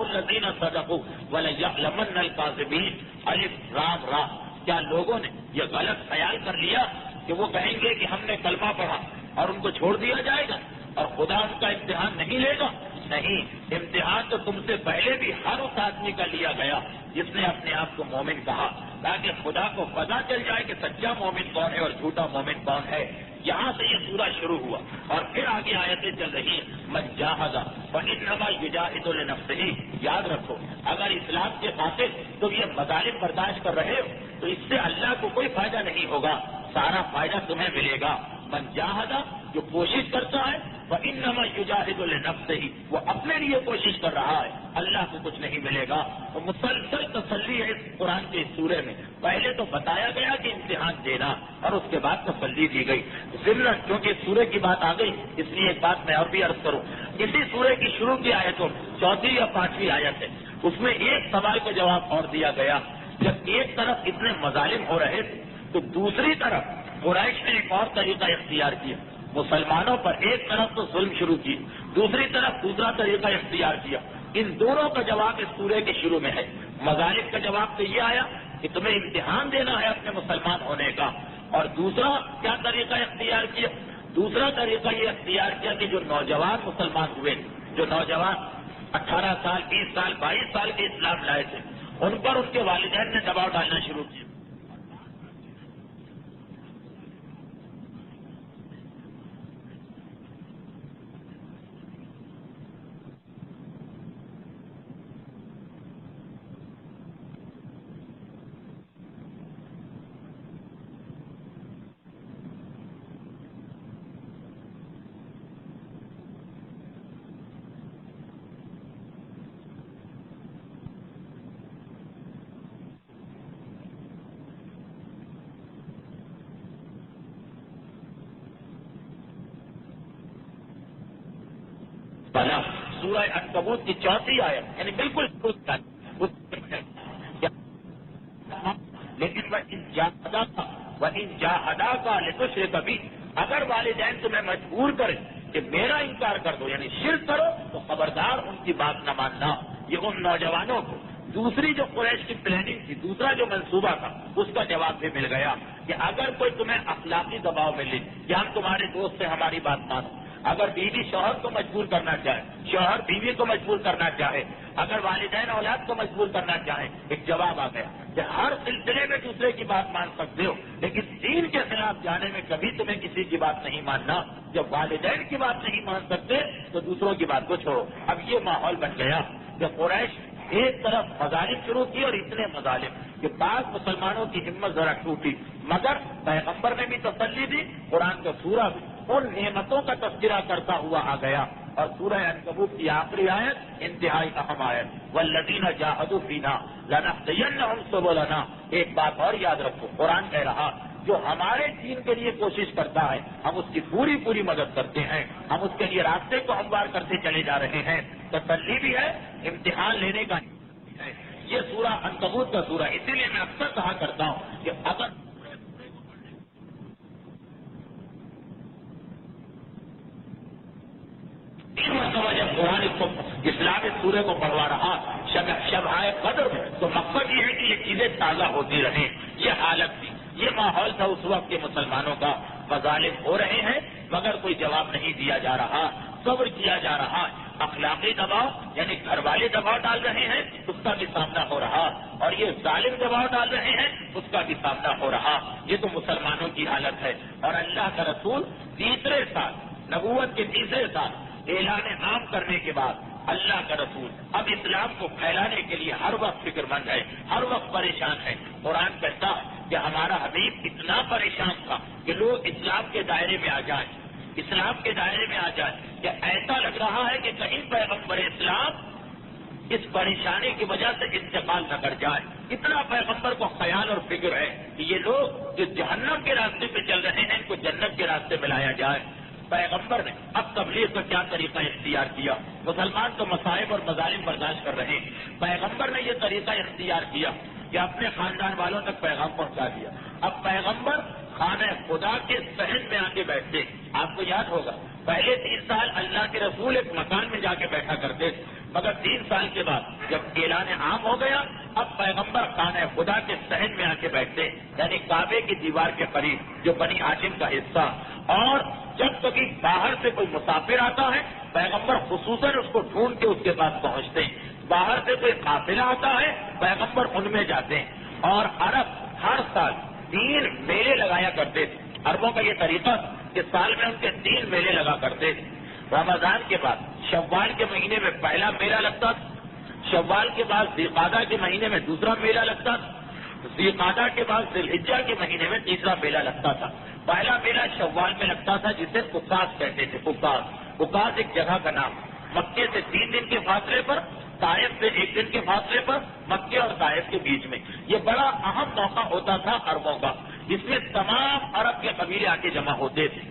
الذین صدقوا وليعلمن الكاذبین۔ الف لام را، کیا لوگوں نے یہ غلط خیال کر لیا کہ وہ کہیں گے کہ ہم نے کلمہ پڑھا اور ان کو چھوڑ دیا جائے گا اور خدا ان کا امتحان نہیں لے گا؟ نہیں، امتحان تو تم سے پہلے بھی ہر اس آدمی کا لیا گیا جس نے اپنے آپ کو مومن کہا، تاکہ خدا کو پتہ چل جائے کہ سچا مومن کون ہے اور جھوٹا مومن کون ہے۔ یہاں سے یہ سورہ شروع ہوا اور پھر آگے آیتیں چل رہی ہیں۔ من جاہد فانما یجاہد لنفسہ۔ یاد رکھو، اگر اسلام کے خاطر تم یہ مظالم برداشت کر رہے ہو تو اس سے اللہ کو کوئی فائدہ نہیں ہوگا، سارا فائدہ تمہیں ملے گا۔ من جاہد، جو کوشش کرتا ہے، فانما یجاہد لنفسہ، وہ اپنے لیے کوشش کر رہا ہے، اللہ کو کچھ نہیں ملے گا۔ تو مسلسل تسلی ہے اس قرآن کے سورے میں۔ پہلے تو بتایا گیا کہ امتحان دینا اور اس کے بعد تسلی دی گئی۔ ضمن کیونکہ سورے کی بات آ گئی اس لیے ایک بات میں اور بھی عرض کروں، اسی سورے کی شروع کی آیتوں 4 یا 5ویں آیت ہے، اس میں ایک سوال کا جواب اور دیا گیا۔ جب ایک طرف اتنے مظالم ہو رہے تھے تو دوسری طرف قریش نے ایک اور طریقہ اختیار کیا، مسلمانوں پر ایک طرف تو ظلم شروع کی، دوسری طرف دوسرا طریقہ اختیار کیا۔ ان دونوں کا جواب اس سورے کے شروع میں ہے۔ مظالم کا جواب تو یہ آیا کہ تمہیں امتحان دینا ہے اپنے مسلمان ہونے کا، اور دوسرا کیا طریقہ اختیار کیا؟ دوسرا طریقہ یہ اختیار کیا کہ جو نوجوان مسلمان ہوئے، جو نوجوان 18 سال 20 سال 22 سال کے اسلام لائے تھے، ان پر ان کے والدین نے دباؤ ڈالنا شروع کیا۔ سورہ عنکبوت کی 4 آیت، یعنی بالکل لیکن وہ ان جاہدا کا لتشرک کبھی اگر والدین تمہیں مجبور کرے کہ میرا انکار کر دو یعنی شرک کرو تو خبردار ان کی بات نہ ماننا. یہ ان نوجوانوں کو دوسری جو قریش کی پلاننگ تھی, دوسرا جو منصوبہ تھا, اس کا جواب بھی مل گیا کہ اگر کوئی تمہیں اخلاقی دباؤ میں لے کہ ہم تمہارے دوست سے ہماری بات مانو, اگر بیوی شوہر کو مجبور کرنا چاہے, شوہر بیوی کو مجبور کرنا چاہے, اگر والدین اولاد کو مجبور کرنا چاہے, ایک جواب آ گیا کہ ہر سلسلے میں دوسرے کی بات مان سکتے ہو لیکن دین کے خلاف جانے میں کبھی تمہیں کسی کی بات نہیں ماننا. جب والدین کی بات نہیں مان سکتے تو دوسروں کی بات کو چھوڑو. اب یہ ماحول بن گیا کہ قریش ایک طرف مظالم شروع کی اور اتنے مظالم کہ بعض مسلمانوں کی ہمت ذرا ٹوٹی, مگر پیغمبر نے بھی تسلی دی, قرآن کا سورہ بھی ان نعمتوں کا تذکرہ کرتا ہوا آ گیا. اور سورہ عنکبوت کی آخری آیت انتہائی اہم آیت, والذین جاہدوا فینا لنہدینہم سبلنا. ایک بات اور یاد رکھو, قرآن کہہ رہا جو ہمارے دین کے لیے کوشش کرتا ہے ہم اس کی پوری پوری مدد کرتے ہیں, ہم اس کے لیے راستے کو ہموار کرتے چلے جا رہے ہیں. تسلی بھی ہے, امتحان لینے کا ہے. یہ سورہ عنکبوت کا سورہ, اسی لیے میں اکثر کہا کرتا ہوں کہ اگر تین مرتبہ جب قرآن اسلام اس سورے کو پڑھوا رہا شب قدر میں, تو مقصد یہ ہے کہ یہ چیزیں تازہ ہوتی رہیں. یہ حالت تھی, یہ ماحول تھا اس وقت کے مسلمانوں کا. مظالم ہو رہے ہیں مگر کوئی جواب نہیں دیا جا رہا, صبر کیا جا رہا. اخلاقی دباؤ یعنی گھر والے دباؤ ڈال رہے ہیں, اس کا بھی سامنا ہو رہا, اور یہ ظالم دباؤ ڈال رہے ہیں, اس کا بھی سامنا ہو رہا. یہ تو مسلمانوں کی حالت ہے. اور اللہ کا رسول تیسرے سال, نبوت کے تیسرے سال اعلان عام کرنے کے بعد اللہ کا رسول اب اسلام کو پھیلانے کے لیے ہر وقت فکر مند ہے, ہر وقت پریشان ہے. قرآن کہتا ہے کہ ہمارا حبیب اتنا پریشان تھا کہ لوگ اسلام کے دائرے میں آ جائیں, اسلام کے دائرے میں آ جائیں, کہ ایسا لگ رہا ہے کہ کہیں پیغمبر اسلام اس پریشانی کی وجہ سے انتقال نہ کر جائے. اتنا پیغمبر کو خیال اور فکر ہے کہ یہ لوگ جو جہنم کے راستے پہ چل رہے ہیں ان کو جنت کے راستے میں لایا جائے. پیغمبر نے اب تبلیغ کا کیا طریقہ اختیار کیا. مسلمان تو مصائب اور مظالم برداشت کر رہے ہیں, پیغمبر نے یہ طریقہ اختیار کیا کہ اپنے خاندان والوں تک پیغام پہنچا دیا. اب پیغمبر خانہ خدا کے صحن میں آ کے بیٹھتے. آپ کو یاد ہوگا پہلے 3 سال اللہ کے رسول ایک مکان میں جا کے بیٹھا کرتے, مگر 3 سال کے بعد جب اعلان عام ہو گیا اب پیغمبر خانہ خدا کے صحن میں آ کے بیٹھتے, یعنی کعبے کی دیوار کے قریب جو بنی ہاشم کا حصہ. اور جب کبھی باہر سے کوئی مسافر آتا ہے پیغمبر خصوصاً اس کو ڈھونڈ کے اس کے پاس پہنچتے ہیں. باہر سے کوئی قافلہ آتا ہے پیغمبر ان میں جاتے ہیں. اور عرب ہر سال 3 میلے لگایا کرتے تھے. عربوں کا یہ طریقہ کہ سال میں ان کے 3 میلے لگا کرتے تھے. رمضان کے بعد شوال کے مہینے میں پہلا میلہ لگتا تھا, شوال کے بعد ذوالقعدہ کے مہینے میں دوسرا میلہ لگتا تھا, ذوالقعدہ کے بعد ذوالحجہ کے مہینے میں تیسرا میلہ لگتا تھا. پہلا میلہ شوال میں لگتا تھا جسے قصاص کہتے تھے. قصاص ایک جگہ کا نام, مکے سے 3 دن کے فاصلے پر, طائف سے 1 دن کے فاصلے پر, مکے اور طائف کے بیچ میں. یہ بڑا اہم موقع ہوتا تھا عربوں کا, جس میں تمام عرب کے قبیلے آ کے جمع ہوتے تھے.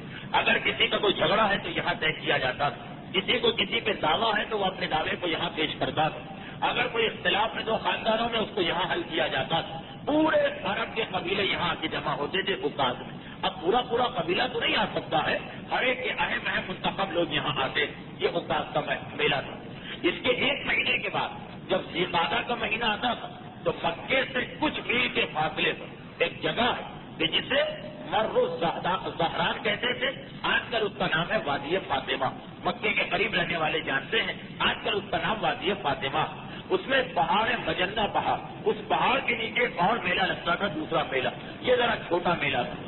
اگر کسی کا کوئی جھگڑا ہے تو یہاں طے کیا جاتا تھا, کسی کو کسی پہ دعویٰ ہے تو وہ اپنے دعوے کو یہاں پیش کرتا تھا, اگر کوئی اختلاف ہے 2 خاندانوں میں اس کو یہاں حل کیا جاتا تھا. پورے عرب کے قبیلے یہاں آ کے جمع ہوتے تھے قصاص میں. اب پورا قبیلہ تو نہیں آ سکتا ہے, ہر ایک کے اہم منتخب لوگ یہاں آتے. یہ قصاص کا میلہ تھا. اس کے 1 مہینے کے بعد جب ذوالقعدہ کا مہینہ آتا تھا تو مکے سے کچھ میل کے فاصلے پر ایک جگہ ہے کہ جسے مرو زہران کہتے تھے, آج کل اس کا نام ہے وادی فاطمہ. مکے کے قریب رہنے والے جانتے ہیں آج کل اس کا نام وادی فاطمہ. اس میں پہاڑ ہے مجنہ پہاڑ, اس پہاڑ کے نیچے اور میلہ لگتا تھا, دوسرا میلہ. یہ ذرا چھوٹا میلہ تھا.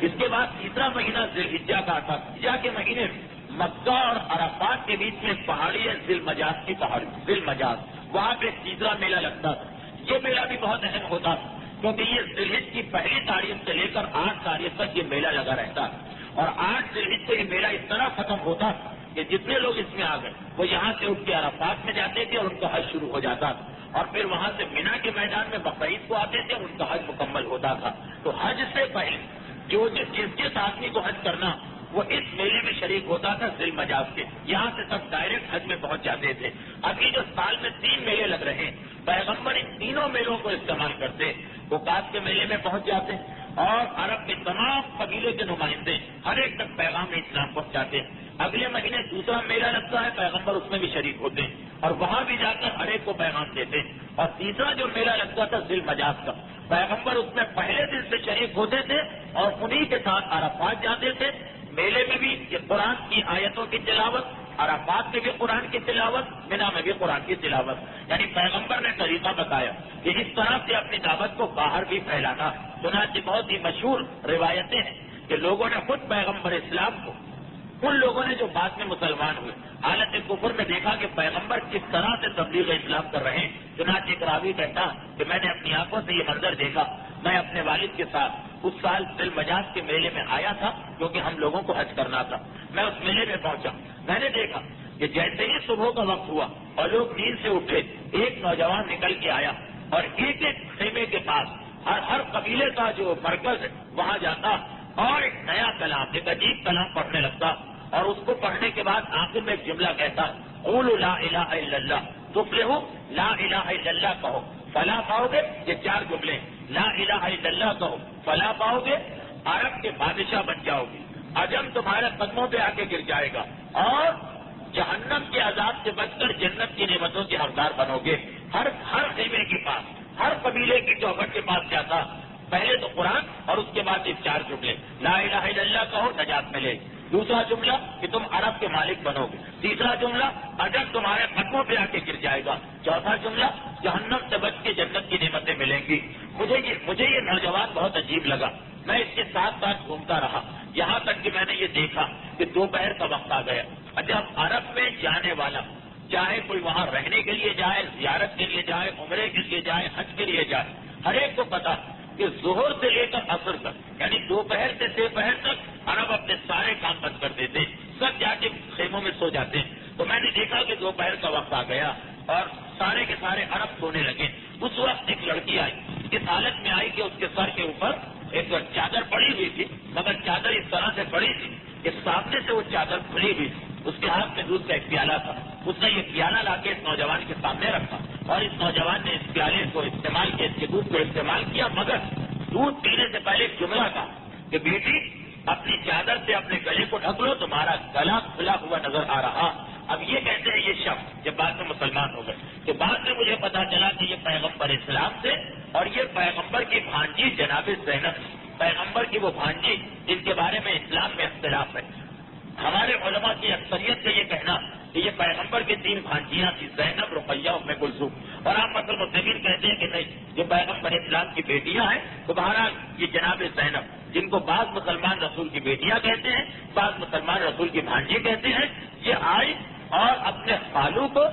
اس کے بعد تیسرا مہینہ ذوالحجہ کا آتا. حجہ کے مہینے میں مکہ اور عرفات کے بیچ میں پہاڑی ہے ذوالمجاز کی پہاڑی, ذوالمجاز, وہاں پہ تیسرا میلہ لگتا تھا. یہ میلہ بھی بہت اہم ہوتا تھا کیونکہ یہ ذوالحجہ کی پہلی تاریخ سے لے کر 8 تاریخ تک یہ میلہ لگا رہتا ہے. اور 8 ذوالحجہ سے یہ میلہ اس طرح ختم ہوتا کہ جتنے لوگ اس میں آ گئے وہ یہاں سے اٹھ کے عرفات میں جاتے تھے اور ان کا حج شروع ہو جاتا تھا, اور پھر وہاں سے مینا کے میدان میں بقرعید کو آتے تھے اور ان کا حج مکمل ہوتا تھا. تو حج سے پہلے جس آدمی کو حج کرنا وہ اس میلے میں شریک ہوتا تھا ذی المجاز کے، یہاں سے سب ڈائریکٹ حج میں پہنچ جاتے تھے۔ ابھی جو سال میں 3 میلے لگ رہے ہیں، پیغمبر ان تینوں میلوں کو استعمال کرتے، وہ کاس کے میلے میں پہنچ جاتے اور عرب کے تمام قبیلے کے نمائندے ہر ایک تک پیغام اسلام پہنچاتے۔ اگلے مہینے دوسرا میلہ لگتا ہے، پیغمبر اس میں بھی شریک ہوتے ہیں اور وہاں بھی جا کر ہر ایک کو پیغام دیتے۔ اور تیسرا جو میلہ لگتا تھا ذی المجاز کا، پیغمبر اس میں پہلے دن سے شریک ہوتے تھے اور انہی کے ساتھ عرفات جاتے تھے۔ میلے میں بھی یہ قرآن کی آیتوں کی تلاوت، عرفات میں بھی قرآن کی تلاوت، مینا میں بھی قرآن کی تلاوت، یعنی پیغمبر نے طریقہ بتایا کہ اس طرح سے اپنی دعوت کو باہر بھی پھیلانا۔ چنانچہ بہت ہی مشہور روایتیں ہیں کہ لوگوں نے خود پیغمبر اسلام کو، ان لوگوں نے جو بعد میں مسلمان ہوئے، حالت کفر میں دیکھا کہ پیغمبر کس طرح سے تبلیغ اسلام کر رہے ہیں۔ چنانچہ ایک راوی کہتا کہ میں نے اپنی آنکھوں سے یہ منظر دیکھا، میں اپنے والد کے ساتھ اس سال ذی المجاز کے میلے میں آیا تھا کیونکہ ہم لوگوں کو حج کرنا تھا۔ میں اس میلے میں پہنچا، میں نے دیکھا کہ جیسے ہی صبح کا وقت ہوا اور لوگ نیند سے اٹھے، ایک نوجوان نکل کے آیا اور ایک ایک خیمے کے پاس ہر قبیلے کا جو مرکز ہے وہاں جاتا اور ایک نیا کلام، ایک عجیب کلام پڑھنے لگتا اور اس کو پڑھنے کے بعد آخر میں ایک جملہ کہتا، قولوا لا الہ الا اللہ تفلحوا، لا الہ الا اللہ کہو فلاح پاؤ گے۔ یہ 4 جملے، لا الہ الا اللہ کہو فلاح پاؤ گے، عرب کے بادشاہ بن جاؤ گے، عجم تمہارے قدموں پہ آ کے گر جائے گا اور جہنم کے عذاب سے بچ کر جنت کی نعمتوں کے حقدار بنو گے۔ ہر خیمے کے پاس، ہر قبیلے کی چوکھٹ کے پاس جاتا، پہلے تو قرآن اور اس کے بعد یہ 4 جملے، لا الہ الا اللہ کہو نجات ملے گی۔ دوسرا جملہ کہ تم عرب کے مالک بنو گے۔ تیسرا جملہ عجب تمہارے قدموں پہ آ کے گر جائے گا۔ چوتھا جملہ جہنم سے بچ کے جنت کی نعمتیں ملیں گی۔ مجھے یہ نوجوان بہت عجیب لگا، میں اس کے ساتھ ساتھ گھومتا رہا یہاں تک کہ میں نے یہ دیکھا کہ دوپہر کا وقت آ گیا۔ جب عرب میں جانے والا چاہے کوئی وہاں رہنے کے لیے جائے، زیارت کے لیے جائے، عمرے کے لیے جائے، حج کے لیے جائے، ہر ایک کو پتا کہ ظہر سے لے کر عصر تک یعنی دوپہر سے دوپہر تک عرب اپنے سارے کام بند کر دیتے، سب جا کے خیموں میں سو جاتے ہیں۔ تو میں نے دیکھا کہ دوپہر کا وقت آ گیا اور سارے کے سارے عرب سونے لگے۔ اس وقت ایک لڑکی آئی، اس حالت میں آئی کہ اس کے سر کے اوپر ایک چادر پڑی ہوئی تھی، مگر چادر اس طرح سے پڑی تھی کہ سامنے سے وہ چادر کھلی ہوئی تھی۔ اس کے ہاتھ میں دودھ کا ایک پیالہ تھا، اس نے یہ پیالہ لا کے اس نوجوان کے سامنے رکھا اور اس نوجوان نے اس پیالے کو استعمال کیا، اس کے دودھ کو استعمال کیا، مگر دودھ پینے سے پہلے ایک جملہ کہا کہ بیٹی اپنی چادر سے اپنے گلے کو ڈھک لو، تمہارا گلا کھلا ہوا نظر آ رہا۔ اب یہ کہتے ہیں یہ شخص جب بعد میں مسلمان ہو گئے کہ بعد میں مجھے پتا چلا کہ یہ پیغمبر اسلام سے اور یہ پیغمبر کی بھانجی جناب زینب، پیغمبر کی وہ بھانجی جن کے بارے میں اسلام میں اختلاف ہے۔ ہمارے علماء کی اکثریت سے یہ کہنا کہ یہ پیغمبر کی 3 بھانجیاں تھیں، زینب، رقیہ، ام کلثوم، اور آپ مثلا مسلمین کہتے ہیں کہ نہیں یہ پیغمبر اسلام کی بیٹیاں ہیں۔ تو بہرحال یہ جناب زینب جن کو بعض مسلمان رسول کی بیٹیاں کہتے ہیں، بعض مسلمان رسول کی بھانجی کہتے ہیں، یہ آئی اور اپنے خالو کو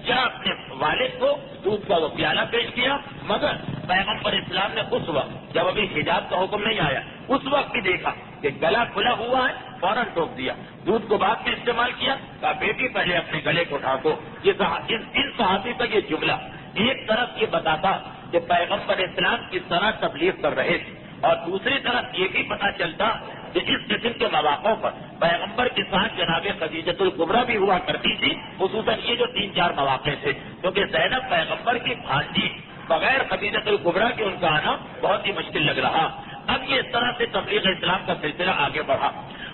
یا اپنے والد کو دودھ کا وہ پیالہ پیش کیا، مگر پیغمبر اسلام نے اس وقت جب ابھی حجاب کا حکم نہیں آیا اس وقت بھی دیکھا کہ گلا کھلا ہوا ہے، فوراً ٹوک دیا، دودھ کو بعد میں استعمال کیا، کہا بیٹی پہلے اپنے گلے کو ڈھانکو۔ ان صحابی کا یہ جملہ ایک طرف یہ بتاتا کہ پیغمبر اسلام کس طرح تبلیغ کر رہے تھے اور دوسری طرف یہ بھی پتہ چلتا کہ اس قسم کے مواقع پر پیغمبر کے ساتھ جناب خدیجۃ الکبریٰ بھی ہوا کرتی تھی، خصوصاً یہ جو 3-4 مواقع تھے، کیونکہ زینب پیغمبر کی بھانجی بغیر خدیجۃ الکبریٰ کے ان کا آنا بہت ہی مشکل لگ رہا۔ اب یہ اس طرح سے تبلیغ اسلام کا سلسلہ آگے بڑھا۔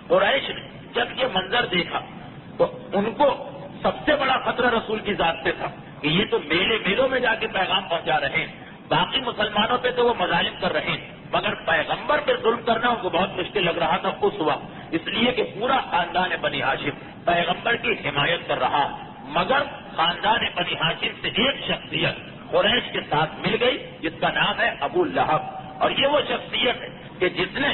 قریش نے جب یہ منظر دیکھا تو ان کو سب سے بڑا خطرہ رسول کی ذات سے تھا کہ یہ تو میلوں میں جا کے پیغام پہنچا رہے ہیں، باقی مسلمانوں پہ تو وہ مظالم کر رہے ہیں، مگر پیغمبر پہ ظلم کرنا ان کو بہت مشکل لگ رہا تھا اس وقت، اس لیے کہ پورا خاندان بنی ہاشم پیغمبر کی حمایت کر رہا، مگر خاندان بنی ہاشم سے ایک شخصیت قریش کے ساتھ مل گئی جس کا نام ہے ابو لہب، اور یہ وہ شخصیت ہے کہ جس نے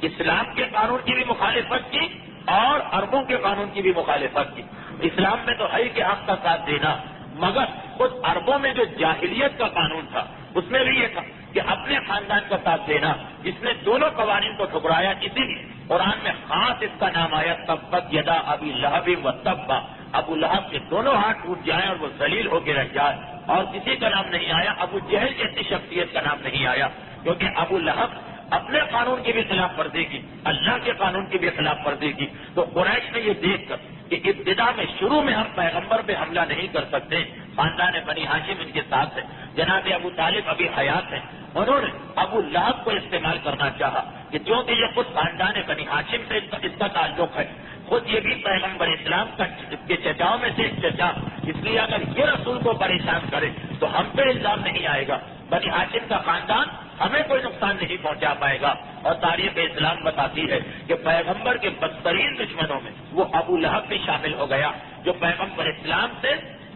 اسلام کے قانون کی بھی مخالفت کی اور عربوں کے قانون کی بھی مخالفت کی۔ اسلام میں تو حی کے حق کا ساتھ دینا، مگر خود عربوں میں جو جاہلیت کا قانون تھا اس میں بھی یہ تھا کہ اپنے خاندان کا ساتھ دینا، جس نے دونوں قوانین کو ٹھکرایا۔ اسی لیے قرآن میں خاص اس کا نام آیا تبت یدا ابی لہب و تب، ابو لہب کے دونوں ہاتھ ٹوٹ جائیں اور وہ ذلیل ہو کے رہ جائے، اور کسی کا نام نہیں آیا، ابو جہل جیسی شخصیت کا نام نہیں آیا، کیونکہ ابو لہب اپنے قانون کی بھی خلاف ورزی کی، اللہ کے قانون کی بھی خلاف ورزی کی، تو قریش نے یہ دیکھ کر کہ ابتدا میں شروع میں ہم پیغمبر پہ حملہ نہیں کر سکتے، خاندان بنی ہاشم ان کے ساتھ ہے، جناب ابو طالب ابھی حیات ہیں، انہوں نے ابو لہب کو استعمال کرنا چاہا کہ کیونکہ یہ خود خاندان بنی ہاشم سے اس کا تعلق ہے، خود یہ بھی پیغمبر اسلام کا کے چچاؤں میں سے ایک چچا، اس لیے اگر یہ رسول کو پریشان کرے تو ہم پہ الزام نہیں آئے گا، بنی ہاشم کا خاندان ہمیں کوئی نقصان نہیں پہنچا پائے گا۔ اور تاریخ اسلام بتاتی ہے کہ پیغمبر کے بدترین دشمنوں میں وہ ابو لہب بھی شامل ہو گیا، جو پیغمبر اسلام سے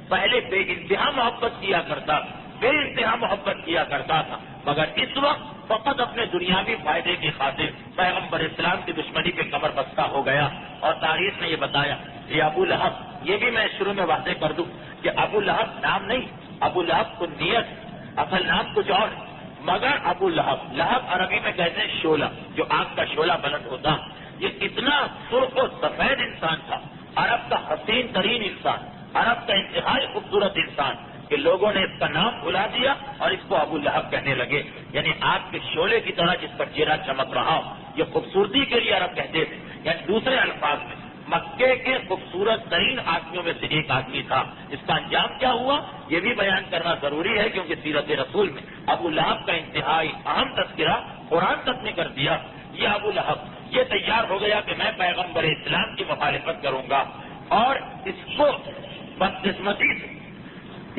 پہلے بے انتہا محبت کیا کرتا، بے انتہا محبت کیا کرتا تھا، مگر اس وقت فقط اپنے دنیاوی فائدے کی خاطر پیغمبر اسلام کی دشمنی پہ کمر بستہ ہو گیا۔ اور تاریخ نے یہ بتایا یہ ابو لہب، یہ بھی میں شروع میں واضح کر دوں کہ ابو لہب نام نہیں، ابو لہب کو نیت، اصل نام کچھ اور، مگر ابو لہب، لہب عربی میں کہتے ہیں شعلہ، جو آگ کا شعلہ بلند ہوتا، یہ اتنا سرخ و سفید انسان تھا، عرب کا حسین ترین انسان، عرب کا انتہائی خوبصورت انسان، کہ لوگوں نے اس کا نام بھلا دیا اور اس کو ابو لہب کہنے لگے، یعنی آگ کے شعلے کی طرح جس پر چہرہ چمک رہا ہو، یہ خوبصورتی کے لیے عرب کہتے تھے، یعنی دوسرے الفاظ میں مکے کے خوبصورت ترین آدمیوں میں سے ایک آدمی تھا۔ اس کا انجام کیا ہوا یہ بھی بیان کرنا ضروری ہے، کیونکہ سیرت رسول میں ابو لہب کا انتہائی اہم تذکرہ قرآن تک نے کر دیا۔ یہ ابو لہب یہ تیار ہو گیا کہ میں پیغمبر اسلام کی مخالفت کروں گا، اور اس کو بدقسمتی سے،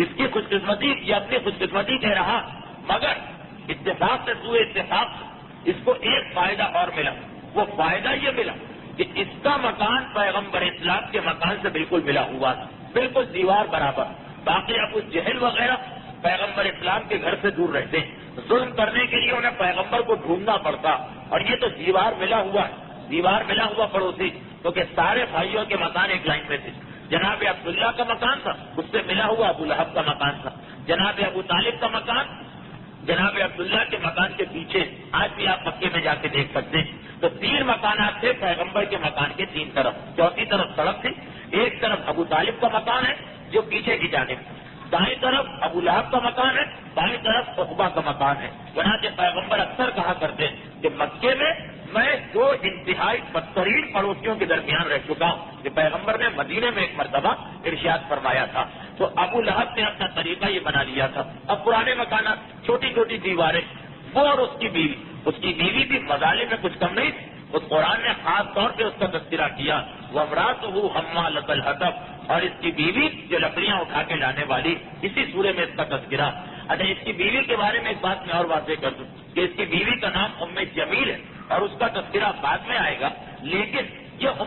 اس کی خوش قسمتی یا اپنی خوش قسمتی کہہ رہا، مگر اتفاق سے سوئے اتفاق سے اس کو ایک فائدہ اور ملا، وہ فائدہ یہ ملا کہ اس کا مکان پیغمبر اسلام کے مکان سے بالکل ملا ہوا تھا، بالکل دیوار برابر۔ باقی ابو جہل وغیرہ پیغمبر اسلام کے گھر سے دور رہتے ہیں، ظلم کرنے کے لیے انہیں پیغمبر کو ڈھونڈنا پڑتا، اور یہ تو دیوار ملا ہوا ہے، دیوار ملا ہوا پڑوسی، کیونکہ سارے بھائیوں کے مکان ایک لائن میں تھے۔ جناب عبداللہ کا مکان تھا، اس سے ملا ہوا ابو لہب کا مکان تھا، جناب ابو طالب کا مکان جناب عبداللہ کے مکان کے پیچھے، آج بھی آپ مکے میں جا کے دیکھ سکتے ہیں، تو 3 مکانات تھے پیغمبر کے مکان کے 3 طرف، چوتھی طرف سڑک تھی، ایک طرف ابو طالب کا مکان ہے جو پیچھے کی جانب، دائیں طرف ابو لہب کا مکان ہے، بائیں طرف عقبہ کا مکان ہے۔ چنانچہ پیغمبر اکثر کہا کرتے ہیں کہ مکے میں میں 2 انتہائی بدترین پڑوسیوں کے درمیان رہ چکا ہوں، کہ پیغمبر نے مدینے میں ایک مرتبہ ارشاد فرمایا تھا۔ تو ابو لہب نے اپنا طریقہ یہ بنا لیا تھا، اب پرانے مکانات، چھوٹی چھوٹی دیواریں، وہ اور اس کی بیوی بھی مظالم میں کچھ کم نہیں تھی۔ اس قرآن نے خاص طور پہ اس کا تذکرہ کیا، وامرأتہ حمالۃ الحطب، اور اس کی بیوی جو لکڑیاں اٹھا کے لانے والی، اسی سورے میں اس کا تذکرہ۔ اچھا، اس کی بیوی کے بارے میں ایک بات میں اور واضح کر دوں کہ اس کی بیوی کا نام ام جمیل ہے، اور اس کا تذکرہ بعد میں آئے گا، لیکن یہ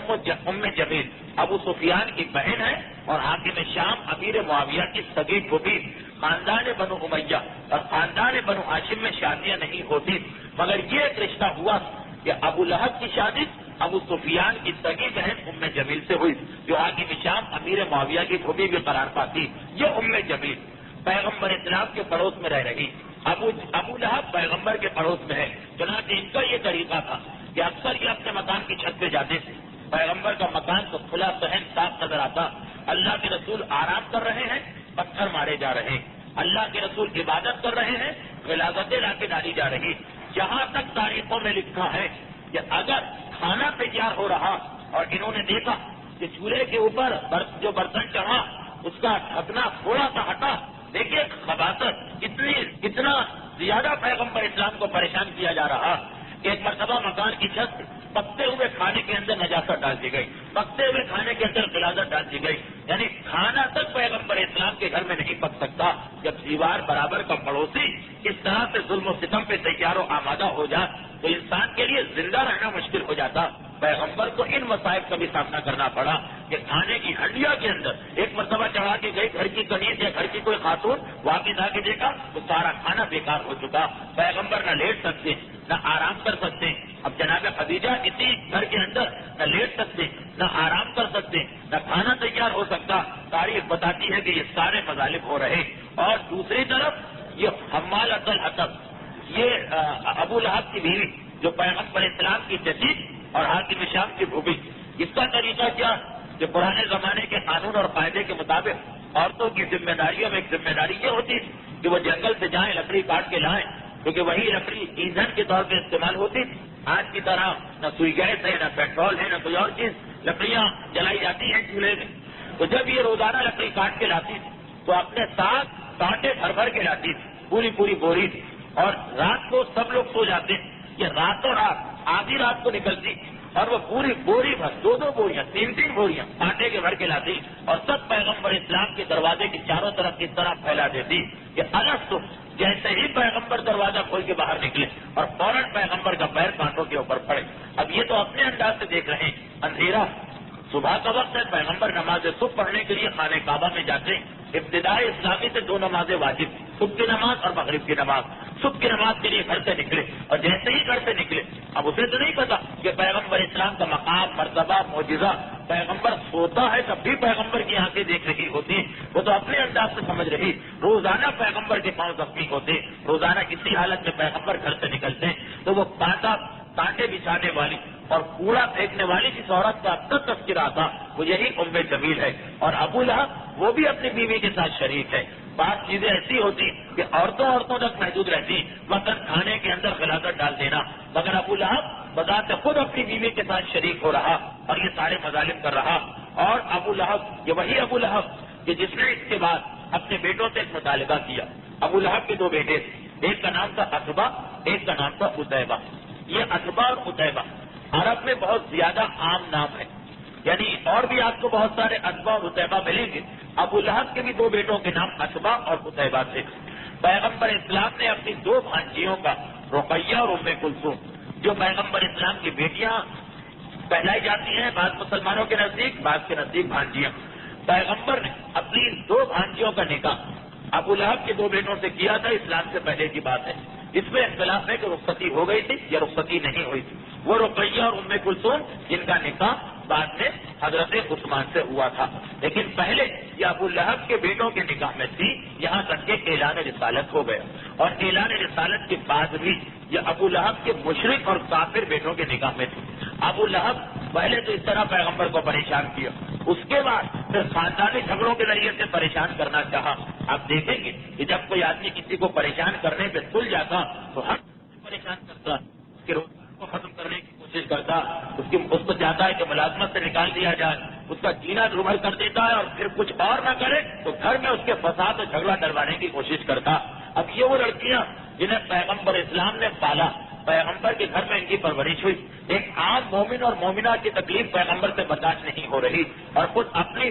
ام جمیل ابو سفیان کی بہن ہے، اور حاکم شام امیر معاویہ کی سگی پھوپھی۔ خاندان بنو امیہ اور خاندان بنو ہاشم میں شادیاں نہیں ہوتی، مگر یہ ایک رشتہ ہوا کہ ابو لہب کی شادی ابو سفیان کی سگی بہن ام جمیل سے ہوئی، جو حاکم شام امیر معاویہ کی پھوپھی بھی قرار پاتی۔ یہ ام جمیل پیغمبر اسلام کے پڑوس میں رہ رہی، ابو لہب پیغمبر کے پڑوس میں ہے۔ چنانچہ ان کا یہ طریقہ تھا کہ اکثر یہ اپنے مکان کی چھت پہ جاتے تھے، پیغمبر کا مکان تو کھلا صحن صاف نظر آتا، اللہ کے رسول آرام کر رہے ہیں، پتھر مارے جا رہے ہیں، اللہ کے رسول عبادت کر رہے ہیں، غلاظتیں لا کے ڈالی جا رہی۔ جہاں تک تاریخوں میں لکھا ہے کہ اگر کھانا تیار ہو رہا اور انہوں نے دیکھا کہ چولہے کے اوپر جو برتن چڑھا اس کا ڈھکنا تھوڑا سا ہٹا، دیکھیے خباثت اتنا زیادہ پیغمبر اسلام کو پریشان کیا جا رہا کہ ایک مرتبہ مکان کی چھت پکتے ہوئے کھانے کے اندر نجاست ڈال دی گئی، پکتے ہوئے کھانے کے اندر غلاظت ڈال دی گئی، یعنی کھانا تک پیغمبر اسلام کے گھر میں نہیں پک سکتا جب دیوار برابر کا پڑوسی اس طرح سے ظلم و ستم پہ تیار و آمادہ ہو جائے تو انسان کے لیے زندہ رہنا مشکل ہو جاتا۔ پیغمبر کو ان مصائب کا بھی سامنا کرنا پڑا کہ کھانے کی ہنڈیا کے اندر ایک مرتبہ چڑھا کے گئی گھر کی کنیز یا گھر کی کوئی خاتون، واپس آ کے دیکھا تو سارا کھانا بیکار ہو چکا، پیغمبر نہ لیٹ سکتے نہ آرام کر سکتے۔ اب جناب خدیجہ اسی گھر کے اندر نہ لیٹ سکتے نہ آرام کر سکتے نہ کھانا تیار ہو سکتا۔ تاریخ بتاتی ہے کہ یہ سارے مظالم ہو رہے، اور دوسری طرف یہ حمالۃ الحطب، یہ ابو لہب کی بیوی جو پیغمبر اسلام کی چچی اور حاکم شام کی پھوپھی، اس کا طریقہ کیا کہ پرانے زمانے کے قانون اور قاعدے کے مطابق عورتوں کی ذمہ داریوں میں ایک ذمہ داری یہ ہوتی کہ وہ جنگل سے جائیں، لکڑی کاٹ کے لائیں، کیونکہ وہی لکڑی ایندھن کے طور پہ استعمال ہوتی تھی. آج کی طرح نہ سوئی گیس ہے، نہ پیٹرول ہے، نہ کوئی اور چیز. لکڑیاں جلائی جاتی ہیں چولہے میں. تو جب یہ روزانہ لکڑی کاٹ کے لاتی تھی تو اپنے ساتھ کانٹے بھر بھر کے لاتی تھی، پوری پوری بوری تھی. اور رات کو سب لوگ سو جاتے ہیں، یہ راتوں رات آدھی رات کو نکلتی اور وہ پوری بوری بھر، 2 بوریاں، 3 بوریاں کانٹے کے بھر کے لاتی اور سب پیغمبر اسلام کے دروازے کی چاروں طرف اس طرح پھیلا دیتی کہ الگ جیسے ہی پیغمبر دروازہ کھول کے باہر نکلے اور فوراً پیغمبر کا پیر کانٹوں کے اوپر پڑے. اب یہ تو اپنے انداز سے دیکھ رہے ہیں. اندھیرا صبح کا وقت ہے، پیغمبر نماز صبح پڑھنے کے لیے خانہ کعبہ میں جاتے ہیں. ابتدائی اسلامی سے 2 نمازیں واجب، صبح کی نماز اور مغرب کی نماز. صبح کی نماز کے لیے گھر سے نکلے اور جیسے ہی گھر سے نکلے، اب اسے تو نہیں پتا کہ پیغمبر اسلام کا مقام، مرتبہ، معجزہ. پیغمبر سوتا ہے تب بھی پیغمبر کی آنکھیں دیکھ رہی ہوتی ہیں، وہ تو اپنے انداز سے سمجھ رہی. روزانہ پیغمبر کے پاؤں زخمی ہوتے، روزانہ کسی حالت میں پیغمبر گھر سے نکلتے ہیں تو وہ کانٹے بچھانے والی اور کوڑا پھینکنے والی جس عورت کا اب تک تذکرہ تھا وہ یہی ام جمیل ہے. اور ابو لہب وہ بھی اپنی بیوی کے ساتھ شریک ہے. بعض چیزیں ایسی ہوتی کہ عورتوں تک محدود رہتی، مثلاً کھانے کے اندر غلاظت ڈال دینا، مگر ابو لہب بذات خود اپنی بیوی کے ساتھ شریک ہو رہا اور یہ سارے مظالم کر رہا. اور ابو لہب، یہ وہی ابو لہب کہ جس نے اس کے بعد اپنے بیٹوں سے ایک مطالبہ کیا. ابو لہب کے 2 بیٹے تھے، ایک کا نام تھا عتبہ، ایک کا نام تھا عتیبہ. یہ عتبہ اور عتیبہ عرب میں بہت زیادہ عام نام ہے، یعنی اور بھی آپ کو بہت سارے عتبہ اور عتیبہ ملیں گے. ابو لہب کے بھی 2 بیٹوں کے نام عتبہ اور عتیبہ تھے. پیغمبر اسلام نے اپنی 2 بھانجیوں کا، رقیہ اور ام کلثوم، جو پیغمبر اسلام کی بیٹیاں کہلائی جاتی ہیں، بعض مسلمانوں کے نزدیک، بعض کے نزدیک بھانجیاں. پیغمبر نے اپنی 2 بھانجیوں کا نکاح ابو لہب کے 2 بیٹوں سے کیا تھا. اسلام سے پہلے کی بات ہے. اس میں اختلاف ہے کہ رخصتی ہو گئی تھی یا رخصتی نہیں ہوئی تھی. وہ رقیہ اور ام کلثوم جن کا نکاح بعد میں حضرت عثمان سے ہوا تھا، لیکن پہلے یہ ابو لہب کے بیٹوں کے نکاح میں تھی، یہاں تک کہ اعلان رسالت ہو گیا. اور اعلان رسالت کے بعد بھی یہ ابو لہب کے مشرک اور کافر بیٹوں کے نکاح میں تھی. ابو لہب پہلے تو اس طرح پیغمبر کو پریشان کیا، اس کے بعد پھر خاندانی جھگڑوں کے ذریعے سے پریشان کرنا چاہا. آپ دیکھیں گے کہ جب کوئی آدمی کسی کو پریشان کرنے پہ تل جاتا تو ہر پریشان کرتا، اس کے روزگار کو ختم کرنے کی کوشش کرتا، اس کو چاہتا ہے کہ ملازمت سے نکال دیا جائے، اس کا جینا دوبھر کر دیتا ہے اور پھر کچھ اور نہ کرے تو گھر میں اس کے فساد اور جھگڑا ڈلوانے کی کوشش کرتا. اب یہ وہ لڑکیاں جنہیں پیغمبر اسلام نے پالا، پیغمبر کے گھر میں ان کی پرورش ہوئی. ایک عام مومن اور مومنہ کی تکلیف پیغمبر سے برداشت نہیں ہو رہی اور خود اپنی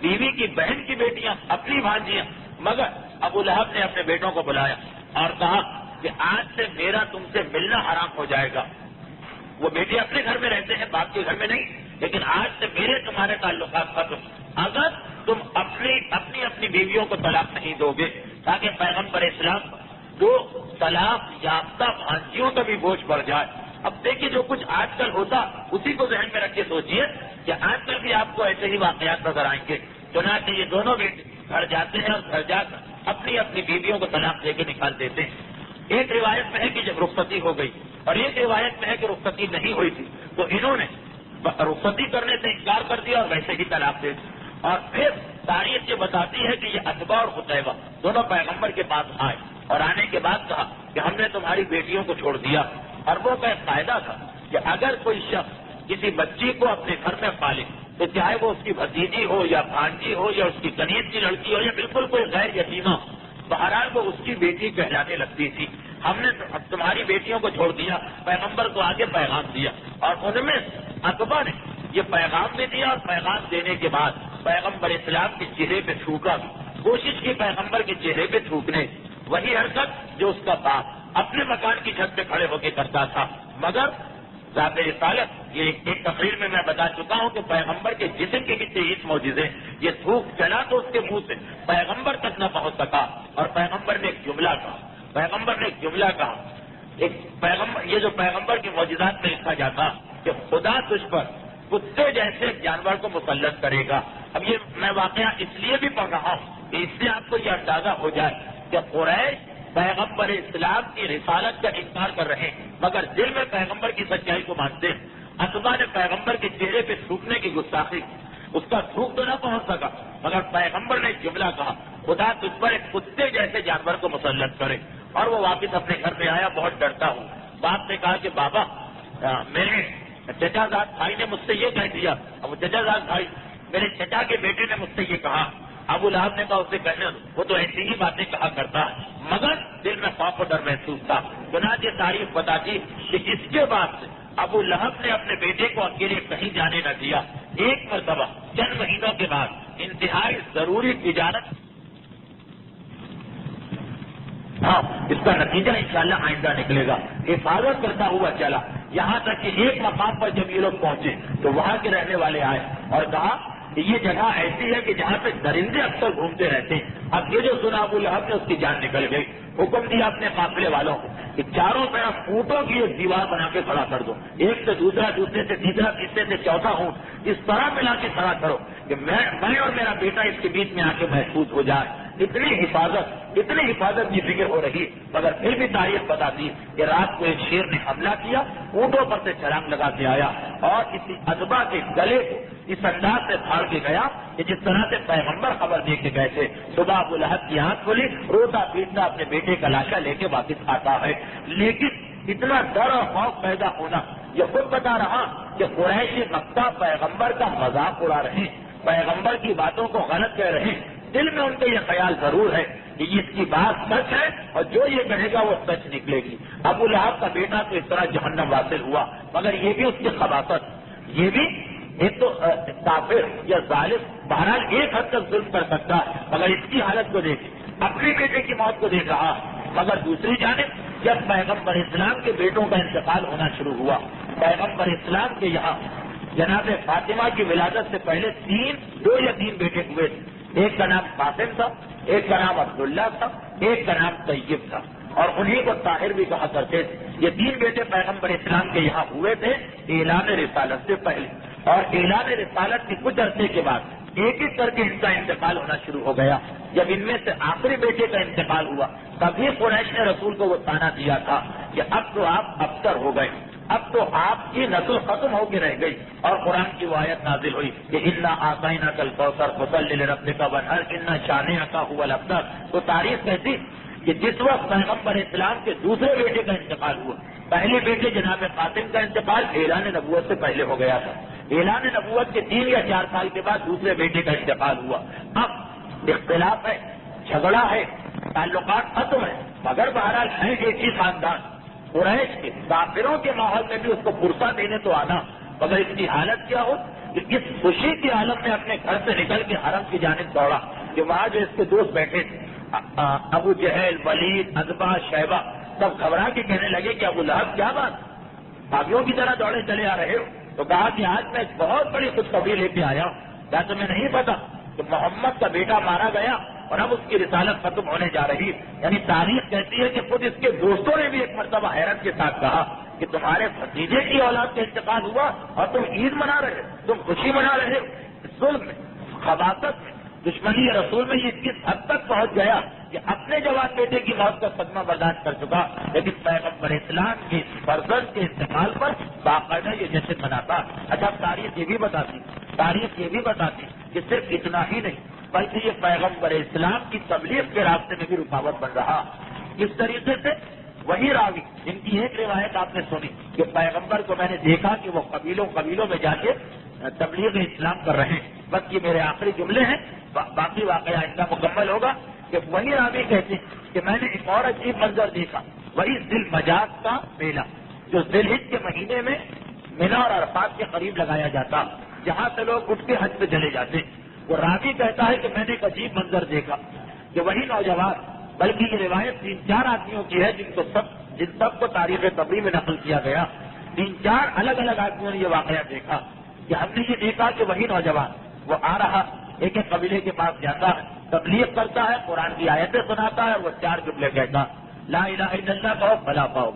بیوی کی بہن کی بیٹیاں، اپنی بھانجیاں. مگر ابو لہب نے اپنے بیٹوں کو بلایا اور کہا کہ آج سے میرا تم سے ملنا حرام ہو جائے گا. وہ بیٹے اپنے گھر میں رہتے ہیں، باپ کے گھر میں نہیں، لیکن آج سے میرے تمہارے تعلقات ختم. اگر تم اپنی بیویوں کو طلاق نہیں دو گے تاکہ پیغمبر اسلام جو طلاق یافتہ بھانجیوں کا بھی بوجھ بڑھ جائے. اب دیکھیے جو کچھ آج کل ہوتا اسی کو ذہن میں رکھ کے سوچیے کہ آج کل بھی آپ کو ایسے ہی واقعات نظر آئیں گے. چنانچہ یہ دونوں بیٹے گھر جاتے ہیں اور گھر جا کر اپنی بیویوں کو طلاق دے کے نکال دیتے ہیں. ایک روایت میں ہے کہ جب رخصتی ہو گئی اور ایک روایت میں ہے کہ رخصتی نہیں ہوئی تھی تو انہوں نے رخصتی کرنے سے انکار کر دیا اور ویسے ہی طلاق دے دی. اور پھر تاریخ یہ بتاتی ہے کہ یہ عتبہ اور عتیبہ دونوں پیغمبر کے پاس آئے اور آنے کے بعد کہا کہ ہم نے تمہاری بیٹیوں کو چھوڑ دیا. اور وہ کا ایک فائدہ تھا کہ اگر کوئی شخص کسی بچی کو اپنے گھر میں پالے تو چاہے وہ اس کی بھتیجی ہو یا بھانجی ہو یا اس کی کنیز کی لڑکی ہو یا بالکل کوئی غیر یتیمہ، بہرحال وہ اس کی بیٹی کہلانے لگتی تھی. ہم نے تمہاری بیٹیوں کو چھوڑ دیا. پیغمبر کو آگے پیغام دیا اور ان میں عتبہ نے یہ پیغام بھی دیا اور پیغام دینے کے بعد پیغمبر اسلام کے چہرے پہ تھوکا. کوشش کی پیغمبر کے چہرے پہ تھوکنے، وہی حرکت جو اس کا باپ اپنے مکان کی چھت پہ کھڑے ہو کے کرتا تھا. مگر ذات رسالت، یہ ایک تقریر میں بتا چکا ہوں کہ پیغمبر کے جسم کے بھی 23 معجزے، یہ تھوک چلا تو اس کے منہ سے پیغمبر تک نہ پہنچ سکا. اور پیغمبر نے ایک جملہ کہا، یہ جو پیغمبر کے معجزات میں لکھا جاتا کہ خدا تجھ پر کتے جیسے جانور کو مسلط کرے گا. اب یہ میں واقعہ اس لیے بھی پڑھ رہا ہوں کہ اس سے آپ کو یہ اندازہ ہو جائے کہ قریش پیغمبر اسلام کی رسالت کا انکار کر رہے ہیں مگر دل میں پیغمبر کی سچائی کو مانتے ہیں. عتبہ نے پیغمبر کے چہرے پہ تھوکنے کی گستاخی، اس کا تھوک تو نہ پہنچ سکا مگر پیغمبر نے جملہ کہا، خدا تجھ پر ایک کتے جیسے جانور کو مسلط کرے. اور وہ واپس اپنے گھر میں آیا, بہت ڈرتا ہوں. باپ نے کہا کہ بابا میرے چچا زاد بھائی نے مجھ سے یہ کہہ دیا. اب چچا زاد بھائی میرے چچا کے بیٹے نے مجھ سے یہ کہا. ابو لہب نے کہا اسے کہنے وہ تو ایسی ہی باتیں کہا کرتا ہے, مگر دل میں خوف و ڈر محسوس تھا. چنانچہ تعریف بتاتی کہ اس کے بعد سے ابو لہب نے اپنے بیٹے کو اکیلے کہیں جانے نہ دیا. ایک مرتبہ چند مہینوں کے بعد انتہائی ضروری تجارت, ہاں اس کا نتیجہ انشاءاللہ آئندہ نکلے گا. حفاظت کرتا ہوا چلا, یہاں تک کہ ایک مقام پر جب یہ لوگ پہنچے تو وہاں کے رہنے والے آئے اور کہا کہ یہ جگہ ایسی ہے کہ جہاں پہ درندے اکثر گھومتے رہتے ہیں. اب یہ جو سنا ابو لہب نے اس کی جان نکل گئی. حکم دیا اپنے قافلے والوں کو کہ چاروں طرف اونٹوں کی ایک دیوار بنا کے کھڑا کر دو, ایک سے دوسرا, دوسرے سے تیسرا, تیسرے سے چوتھا اونٹ اس طرح ملا کے کھڑا کرو کہ میں اور میرا بیٹا اس کے بیچ میں آ کے محفوظ ہو جائے. اتنی حفاظت کی فکر ہو رہی, مگر پھر بھی تاریخ بتاتی کہ رات کو ایک شیر نے حملہ کیا, اونٹوں پر سے چھلانگ لگا کے آیا اور اسی ادبا کے گلے کو اس انداز سے پھاڑ کے گیا کہ جس طرح سے پیغمبر خبر دے کے گئے تھے. صبح ابو لہب کی آنکھ کھلی, روتا پیٹنا اپنے بیٹے کا لاشا لے کے واپس آتا ہے. لیکن اتنا ڈر اور خوف پیدا ہونا, یہ خود بتا رہا کہ قریش مکہ پیغمبر کا مذاق اڑا رہے ہیں, پیغمبر کی باتوں کو غلط کہہ رہے ہیں. دل میں ان کا یہ خیال ضرور ہے کہ اس کی بات سچ ہے اور جو یہ کہے گا وہ سچ نکلے گی. ابو لہب کا بیٹا تو اس طرح جہنم واصل ہوا, مگر یہ بھی اس کی خباثت, یہ بھی ایک تو کافر یا ظالم بہرحال ایک حد تک ظلم کر سکتا ہے, مگر اس کی حالت کو دیکھ, اپنے بیٹے کی موت کو دیکھ رہا. مگر دوسری جانب جب پیغمبر اسلام کے بیٹوں کا انتقال ہونا شروع ہوا, پیغمبر اسلام کے یہاں جناب فاطمہ کی ولادت سے پہلے 2 یا 3 بیٹے ہوئے تھے. ایک کا نام قاسم تھا, ایک کا نام عبداللہ تھا, ایک کا نام طیب تھا, اور انہیں کو طاہر بھی کہا کرتے تھے. یہ 3 بیٹے پیغمبر اسلام کے یہاں ہوئے تھے اعلان رسالت سے پہلے, اور اعلان رسالت کے کچھ عرصے کے بعد ایک ایک کر کے ان کا انتقال ہونا شروع ہو گیا. جب ان میں سے آخری بیٹے کا انتقال ہوا تبھی قریش نے رسول کو وہ طعنہ دیا تھا کہ اب تو آپ ابتر ہو گئے, اب تو آپ کی نسل ختم ہو کے رہ گئی. اور قرآن کی وہ آیت نازل ہوئی کہ انا آتیناک الکوثر فصلی لربک وانحر ان شانئک هو الابتر. تو تاریخ کہتی کہ جس وقت پیغمبر اسلام کے دوسرے بیٹے کا انتقال ہوا, پہلے بیٹے جناب قاسم کا انتقال اعلان نبوت سے پہلے ہو گیا تھا, اعلان نبوت کے 3 یا 4 سال کے بعد دوسرے بیٹے کا انتقال ہوا. اب اختلاف ہے, جھگڑا ہے, تعلقات ختم ہے, مگر بہرحال ہے ایک ہی خاندان. قریش کے کافروں کے ماحول میں بھی اس کو پرسہ دینے تو آنا, مگر اس کی حالت کیا ہو کہ اس خوشی کی حالت میں اپنے گھر سے نکل کے حرم کی جانب دوڑا کہ وہاں جو اس کے دوست بیٹھے تھے ابو جہل, ولید, عتبہ, شیبہ, سب گھبرا کے کہنے لگے کہ ابو لہب کیا بات, بھاگیوں کی طرح دوڑے چلے آ رہے ہو. تو کہا کہ آج میں ایک بہت بڑی خوشخبری لے کے آیا ہوں, کیا تمہیں نہیں پتا کہ محمد کا بیٹا مارا گیا اور اب اس کی رسالت ختم ہونے جا رہی. یعنی تاریخ کہتی ہے کہ خود اس کے دوستوں نے بھی ایک مرتبہ حیرت کے ساتھ کہا کہ تمہارے بھتیجے کی اولاد کا انتقال ہوا اور تم عید منا رہے ہو, تم خوشی منا رہے ہو. ظلم میں, خباثت میں, دشمنی رسول میں یہ کس حد تک پہنچ گیا کہ اپنے جوان بیٹے کی موت کا صدمہ برداشت کر چکا, لیکن پیغمبر اسلام کے فرزند کے انتقال پر باقاعدہ یہ جشن مناتا. اچھا تاریخ یہ بھی بتاتی کہ صرف اتنا ہی نہیں بلکہ یہ پیغمبر اسلام کی تبلیغ کے راستے میں بھی رکاوٹ بن رہا. اس طریقے سے وہی راوی جن کی ایک روایت آپ نے سنی کہ پیغمبر کو میں نے دیکھا کہ وہ قبیلوں میں جا کے تبلیغ اسلام کر رہے ہیں. بس یہ میرے آخری جملے ہیں, باقی واقعہ ان کا مکمل ہوگا. کہ وہی راوی کہتے ہیں کہ میں نے ایک اور عجیب منظر دیکھا, وہی ذی المجاز کا میلہ جو ذی الحج کے مہینے میں مینا اور عرفات کے قریب لگایا جاتا, جہاں سے لوگ اٹھ کے حج پہ چلے جاتے. وہ راوی کہتا ہے کہ میں نے ایک عجیب منظر دیکھا کہ وہی نوجوان, بلکہ یہ روایت 3-4 آدمیوں کی ہے جن سب کو تاریخ تبری میں نقل کیا گیا. 3-4 الگ الگ آدمیوں نے یہ واقعہ دیکھا کہ ہم نے یہ دیکھا کہ وہی نوجوان وہ آ رہا, ایک ایک قبیلے کے پاس جاتا ہے, تبلیغ کرتا ہے, قرآن کی آیتیں سناتا ہے, وہ 4 جملے کہتا, لا الہ الا اللہ کہو بھلا پاؤ,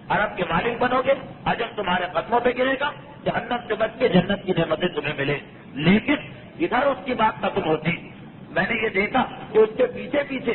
عرب کے مالک بنو گے, عجم تمہارے قدموں پہ گرے گا, جہنم سے بچ کے جنت کی نعمتیں تمہیں ملے. لیکن ادھر اس کی بات ختم ہوتی. میں نے یہ دیکھا کہ اس کے پیچھے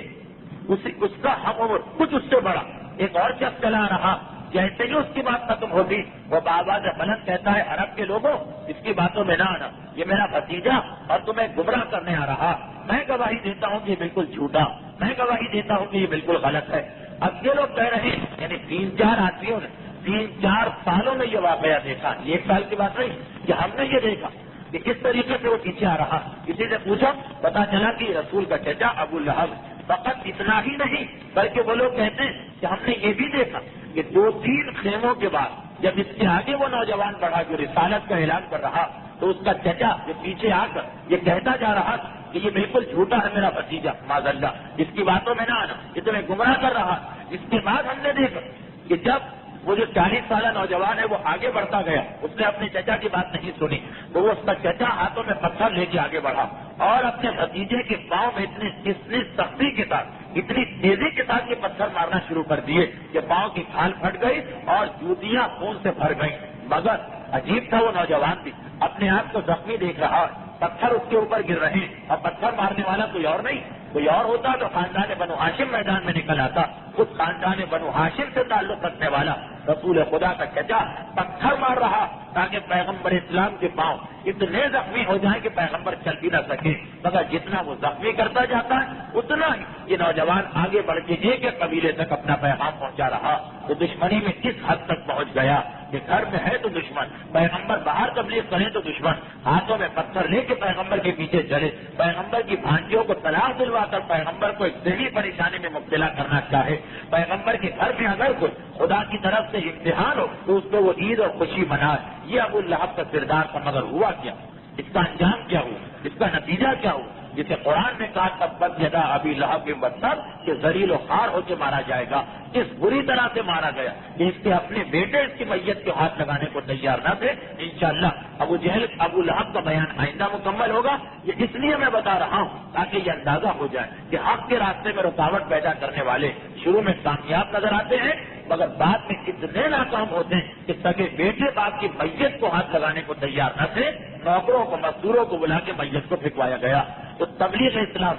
اس کا ہم عمر کچھ اس سے بڑا ایک اور شخص چلا رہا جیسے ہی اس کی بات ختم ہوتی وہ بآواز بلند کہتا ہے عرب کے لوگوں اس کی باتوں میں نہ آنا، یہ میرا بھتیجا اور تمہیں گمراہ کرنے آ رہا، میں گواہی دیتا ہوں کہ یہ بالکل جھوٹا، میں گواہی دیتا ہوں کہ یہ بالکل غلط ہے۔ اب یہ لوگ کہہ رہے ہیں، یعنی 3-4 آدمیوں نے 3-4 سالوں میں یہ واقعہ دیکھا، یہ 1 سال کی بات نہیں کہ ہم نے یہ دیکھا کہ کس طریقے سے وہ پیچھے آ رہا۔ کسی سے پوچھا، پتا چلا کہ رسول کا چچا ابو لہب۔ فقط اتنا ہی نہیں بلکہ وہ لوگ کہتے ہیں کہ ہم نے یہ بھی دیکھا کہ 2-3 خیموں کے بعد جب اس کے آگے وہ نوجوان بڑھا جو رسالت کا اعلان کر رہا تو اس کا چچا جو پیچھے آ کر یہ کہتا جا رہا کہ یہ بالکل جھوٹا ہے میرا بھتیجا، معاذ اللہ، اس کی باتوں میں نہ آنا، یہ تمہیں گمراہ کر رہا۔ اس کے بعد ہم نے دیکھا کہ جب وہ جو 40 سالہ نوجوان ہے وہ آگے بڑھتا گیا، اس نے اپنے چچا کی بات نہیں سنی تو وہ اس کا چچا ہاتھوں میں پتھر لے کے آگے بڑھا اور اپنے بھتیجے کے پاؤں میں اتنی سختی کے ساتھ، اتنی تیزی کے ساتھ یہ پتھر مارنا شروع کر دیے کہ پاؤں کی کھال پھٹ گئی اور جوتیاں خون سے بھر گئیں۔ مگر عجیب تھا، وہ نوجوان بھی اپنے آپ کو زخمی دیکھ رہا، پتھر اس کے اوپر گر رہے اور پتھر مارنے والا کوئی اور نہیں، کوئی اور ہوتا تو خاندان بنو ہاشم میدان میں نکل آتا۔ خود خاندان بنو ہاشم سے تعلق رکھنے والا رسول خدا کا چچا پتھر مار رہا تاکہ پیغمبر اسلام کے پاؤں اتنے زخمی ہو جائیں کہ پیغمبر چل بھی نہ سکے۔ مگر جتنا وہ زخمی کرتا جاتا ہے اتنا ہی یہ نوجوان آگے بڑھ کے ایک ایک قبیلے تک اپنا پیغام پہنچا رہا۔ تو دشمنی میں کس حد تک پہنچ گیا کہ گھر میں ہے تو دشمن، پیغمبر باہر تبلیغ کرے تو دشمن، ہاتھوں میں پتھر لے کے پیغمبر کے پیچھے چلے، پیغمبر کی بھانجیوں کو طلاق دلوا کر پیغمبر کو ایک ذہنی پریشانی میں مبتلا کرنا چاہے، پیغمبر کے گھر میں اگر کوئی خدا کی طرف سے امتحان ہو تو اس کو وہ عید اور خوشی منائے۔ یہ ابو لہب کا کردار تھا، مگر ہوا کیا؟ اس کا انجام کیا ہوا؟ اس کا نتیجہ کیا ہوا؟ جسے قرآن نے کہا تبت یدا ابی لہب بتر کہ ذلیل و خوار ہو کے مارا جائے گا، اس بری طرح سے مارا گیا کہ اس کے اپنے بیٹے اس کی میت کے ہاتھ لگانے کو تیار نہ تھے۔ انشاءاللہ ابو لہب کا بیان آئندہ مکمل ہوگا۔ یہ اس لیے میں بتا رہا ہوں تاکہ یہ اندازہ ہو جائے کہ حق کے راستے میں رکاوٹ پیدا کرنے والے شروع میں کامیاب نظر آتے ہیں مگر بعد میں اتنے ناکام ہوتے ہیں کہ سگے بیٹے باپ کی میت کو ہاتھ لگانے کو تیار نہ تھے، نوکروں کو مزدوروں کو بلا کے میت کو پھینکوایا گیا۔ تو تبلیغ اسلام،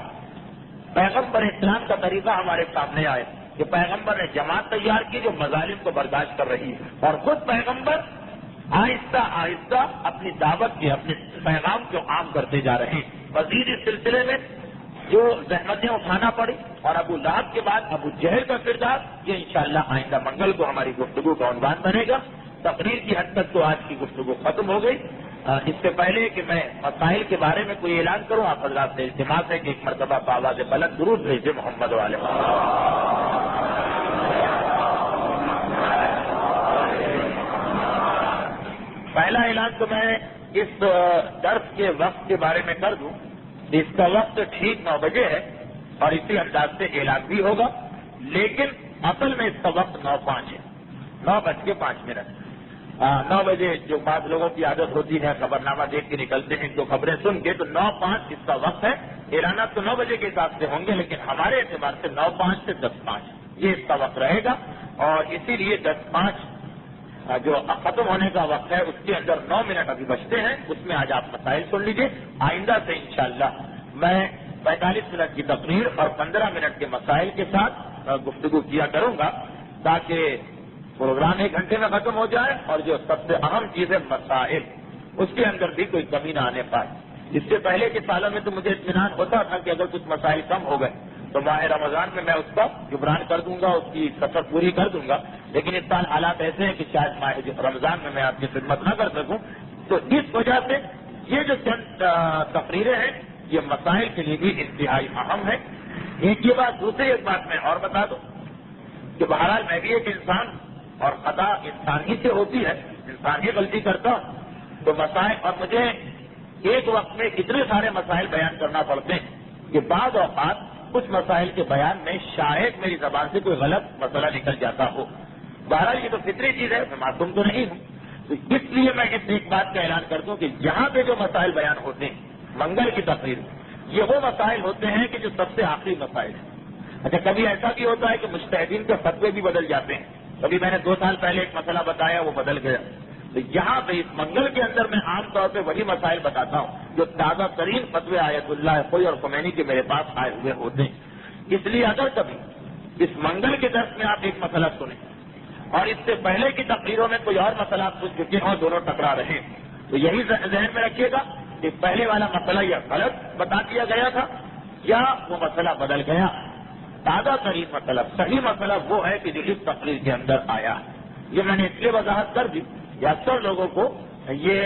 پیغمبر اسلام کا طریقہ ہمارے سامنے آئے کہ پیغمبر نے جماعت تیار کی جو مظالم کو برداشت کر رہی ہے اور خود پیغمبر آہستہ آہستہ اپنی دعوت کے اپنے پیغام کو عام کرتے جا رہے ہیں۔ مزید اس سلسلے میں جو زحمتیں اٹھانا پڑی اور ابو لہب کے بعد ابو جہل کا کردار، یہ انشاءاللہ آئندہ منگل کو ہماری گفتگو کا عنوان بنے گا۔ تقریر کی حد تک تو آج کی گفتگو ختم ہو گئی۔ اس سے پہلے کہ میں مسائل کے بارے میں کوئی اعلان کروں، آپ حضرات سے التماس ہے کہ ایک مرتبہ بآواز بلند درود بھیجیں محمد والے۔ پہلا اعلان تو میں اس درس کے وقت کے بارے میں کر دوں، اس کا وقت ٹھیک 9 بجے ہے اور اسی انداز سے اعلان بھی ہوگا، لیکن اصل میں اس کا وقت 9:05 ہے، 9:05۔ 9 بجے جو بعض لوگوں کی عادت ہوتی ہے خبر نامہ دیکھ کے نکلتے ہیں تو خبریں سن کے، تو 9:05 اس کا وقت ہے۔ اعلانات تو 9 بجے کے حساب سے ہوں گے لیکن ہمارے اعتبار سے 9:05 سے 10:05 یہ اس کا وقت رہے گا، اور اسی لیے 10:05 جو ختم ہونے کا وقت ہے اس کے اندر 9 منٹ ابھی بچتے ہیں، اس میں آج آپ مسائل سن لیجیے۔ آئندہ سے انشاءاللہ میں 45 منٹ کی تقریر اور 15 منٹ کے مسائل کے ساتھ گفتگو کیا کروں گا تاکہ پروگرام 1 گھنٹے میں ختم ہو جائے اور جو سب سے اہم چیز ہے مسائل، اس کے اندر بھی کوئی کمی نہ آنے پائے۔ اس سے پہلے کے سالوں میں تو مجھے اطمینان ہوتا تھا کہ اگر کچھ مسائل کم ہو گئے تو ماہ رمضان میں میں اس کا جبران کر دوں گا، اس کی کثرت پوری کر دوں گا، لیکن اس سال حالات ایسے ہیں کہ شاید ماہ رمضان میں آپ کی خدمت نہ کر سکوں، تو اس وجہ سے یہ جو چند تقریریں ہیں یہ مسائل کے لیے بھی انتہائی اہم ہے۔ ایک یہ بات، دوسری ایک بات میں اور بتا دوں کہ بہرحال میں بھی ایک انسان اور خطا انسان ہی سے ہوتی ہے، انسان ہی غلطی کرتا، تو مسائل اور مجھے ایک وقت میں اتنے سارے مسائل بیان کرنا پڑتے ہیں کہ بعض اوقات کچھ مسائل کے بیان میں شاید میری زبان سے کوئی غلط مسئلہ نکل جاتا ہو۔ بہرحال یہ تو فطری چیز ہے، میں معصوم تو نہیں ہوں، تو اس لیے میں اس ایک بات کا اعلان کر دوں کہ یہاں پہ جو مسائل بیان ہوتے ہیں منگل کی تقریر یہ وہ مسائل ہوتے ہیں کہ جو سب سے آخری مسائل ہیں۔ اچھا، کبھی ایسا بھی ہوتا ہے کہ مجتہدین کے فتوے بھی بدل جاتے ہیں، کبھی میں نے 2 سال پہلے ایک مسئلہ بتایا وہ بدل گیا، تو یہاں پہ اس منگل کے اندر میں عام طور پہ وہی مسائل بتاتا ہوں جو تازہ ترین فتوے آیت اللہ خوئی اور خمینی کے میرے پاس آئے ہوئے ہوتے ہیں۔ اس لیے اگر کبھی اس منگل کے درس میں آپ ایک مسئلہ سنیں اور اس سے پہلے کی تقریروں میں کوئی اور مسئلہ پوچھ چکے ہیں اور دونوں ٹکرا رہے ہیں، تو یہی ذہن میں رکھیے گا کہ پہلے والا مسئلہ یہ غلط بتا دیا گیا تھا یا وہ مسئلہ بدل گیا۔ تازہ ترین مسئلہ، صحیح مسئلہ وہ ہے کہ جو اس تقریر کے اندر آیا۔ یہ میں نے اس لیے وضاحت کر دی کہ اکثر لوگوں کو یہ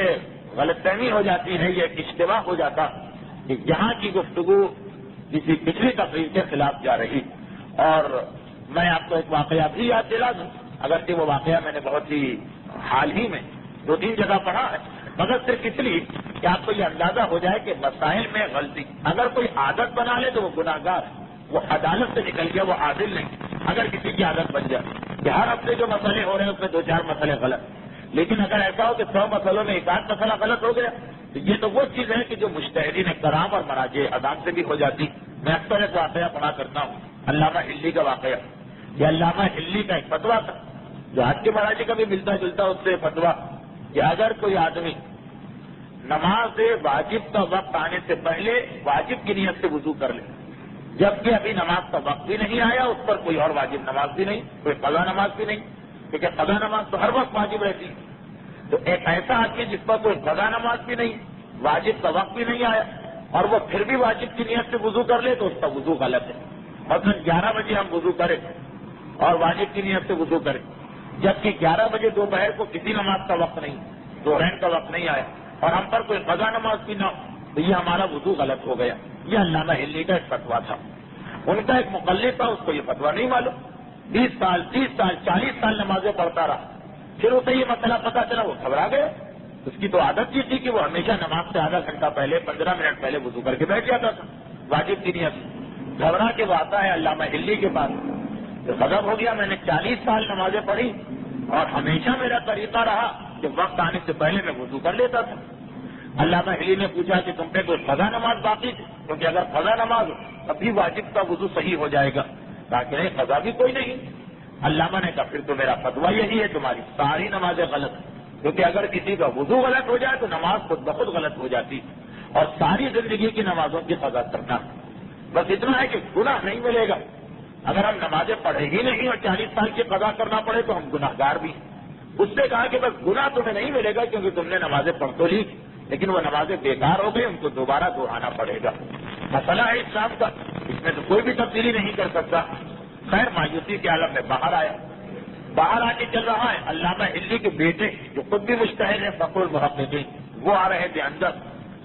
غلط فہمی ہو جاتی ہے، یہ اشتباہ ہو جاتا کہ یہاں کی گفتگو کسی پچھلی تقریر کے خلاف جا رہی۔ اور میں آپ کو ایک واقعہ بھی یاد دلا دوں، اگرچہ وہ واقعہ میں نے بہت ہی حال ہی میں 2-3 جگہ پڑھا ہے، مگر صرف اس لیے کہ آپ کو یہ اندازہ ہو جائے کہ مسائل میں غلطی اگر کوئی عادت بنا لے تو وہ گناہ گار ہے، وہ عدالت سے نکل گیا، وہ عادل نہیں۔ اگر کسی کی عادت بن جائے کہ ہر ہفتے جو مسئلے ہو رہے ہیں اس میں 2-4 مسئلے غلط، لیکن اگر ایسا ہو کہ 100 مسئلوں میں 1 مسئلہ غلط ہو گیا تو یہ تو وہ چیز ہے کہ جو مجتہدین کرام اور مراجع اذان سے بھی ہو جاتی۔ میں اکثر ایک واقعہ پڑھا کرتا ہوں، علامہ ہلی کا واقعہ۔ یہ علامہ ہلی کا ایک فتویٰ تھا جو آج کے مراجع کا بھی ملتا جلتا اس سے فتویٰ کہ اگر کوئی آدمی نماز واجب کا وقت آنے سے پہلے واجب کی نیت سے وضو کر لے، جبکہ ابھی نماز کا وقت بھی نہیں آیا، اس پر کوئی اور واجب نماز بھی نہیں، کوئی قضا نماز بھی نہیں، کیونکہ قضا نماز تو ہر وقت واجب رہتی ہے۔ تو ایک ایسا آدمی جس پر کوئی قضا نماز بھی نہیں، واجب کا وقت بھی نہیں آیا، اور وہ پھر بھی واجب کی نیت سے وضو کر لے تو اس کا وضو غلط ہے۔ مثلا 11 بجے ہم وضو کریں اور واجب کی نیت سے وضو کریں، جبکہ 11 بجے دوپہر کو کسی نماز کا وقت نہیں، ظہر کا وقت نہیں آیا، اور ہم پر کوئی قضا نماز بھی نہ ہو تو یہ ہمارا وضو غلط ہو گیا۔ یہ علامہ ہلی کا ایک فتویٰ تھا۔ ان کا ایک مقلد تھا، اس کو یہ فتویٰ نہیں معلوم، 20 سال 30 سال 40 سال نمازیں پڑھتا رہا، پھر اسے یہ مسئلہ پتا چلا، وہ گھبرا گیا۔ اس کی تو عادت یہ تھی کہ وہ ہمیشہ نماز سے آدھا گھنٹہ پہلے 15 منٹ پہلے وضو کر کے بیٹھ جاتا تھا واجب کی نیت۔ گھبرا کے وہ آتا ہے علامہ ہلی کے پاس، تو غضب ہو گیا، میں نے 40 سال نمازیں پڑھی اور ہمیشہ میرا طریقہ رہا کہ وقت آنے سے پہلے میں وضو کر لیتا تھا۔ علامہ ہلی نے پوچھا کہ تم پہ کوئی قضا نماز باقی تھی؟ کیونکہ اگر قضا نماز ہو تب بھی واجب کا وضو صحیح ہو جائے گا، تاکہ نہیں قضا بھی کوئی نہیں۔ علامہ نے کہا پھر تو میرا فتویٰ یہی ہے، تمہاری ساری نمازیں غلط ہیں، کیونکہ اگر کسی کا وضو غلط ہو جائے تو نماز خود بخود غلط ہو جاتی، اور ساری زندگی کی نمازوں کی قضا کرنا۔ بس اتنا ہے کہ گناہ نہیں ملے گا، اگر ہم نمازیں پڑھے ہی نہیں اور 40 سال کی قضا کرنا پڑے تو ہم گناہ گار بھی۔ اس نے کہا کہ بس گناہ تمہیں نہیں ملے گا کیونکہ تم نے نمازیں پڑھ تو لی، لیکن وہ نمازیں بیکار ہو گئی، ان کو دوبارہ دہرانا پڑے گا۔ مسئلہ ہے اسلام کا، اس میں تو کوئی بھی تبدیلی نہیں کر سکتا۔ خیر، مایوسی کے عالم میں باہر آیا، باہر آ کے چل رہا ہے۔ علامہ ہلی کے بیٹے جو خود بھی مجتہد ہیں، فخر المحققین، وہ آ رہے تھے اندر،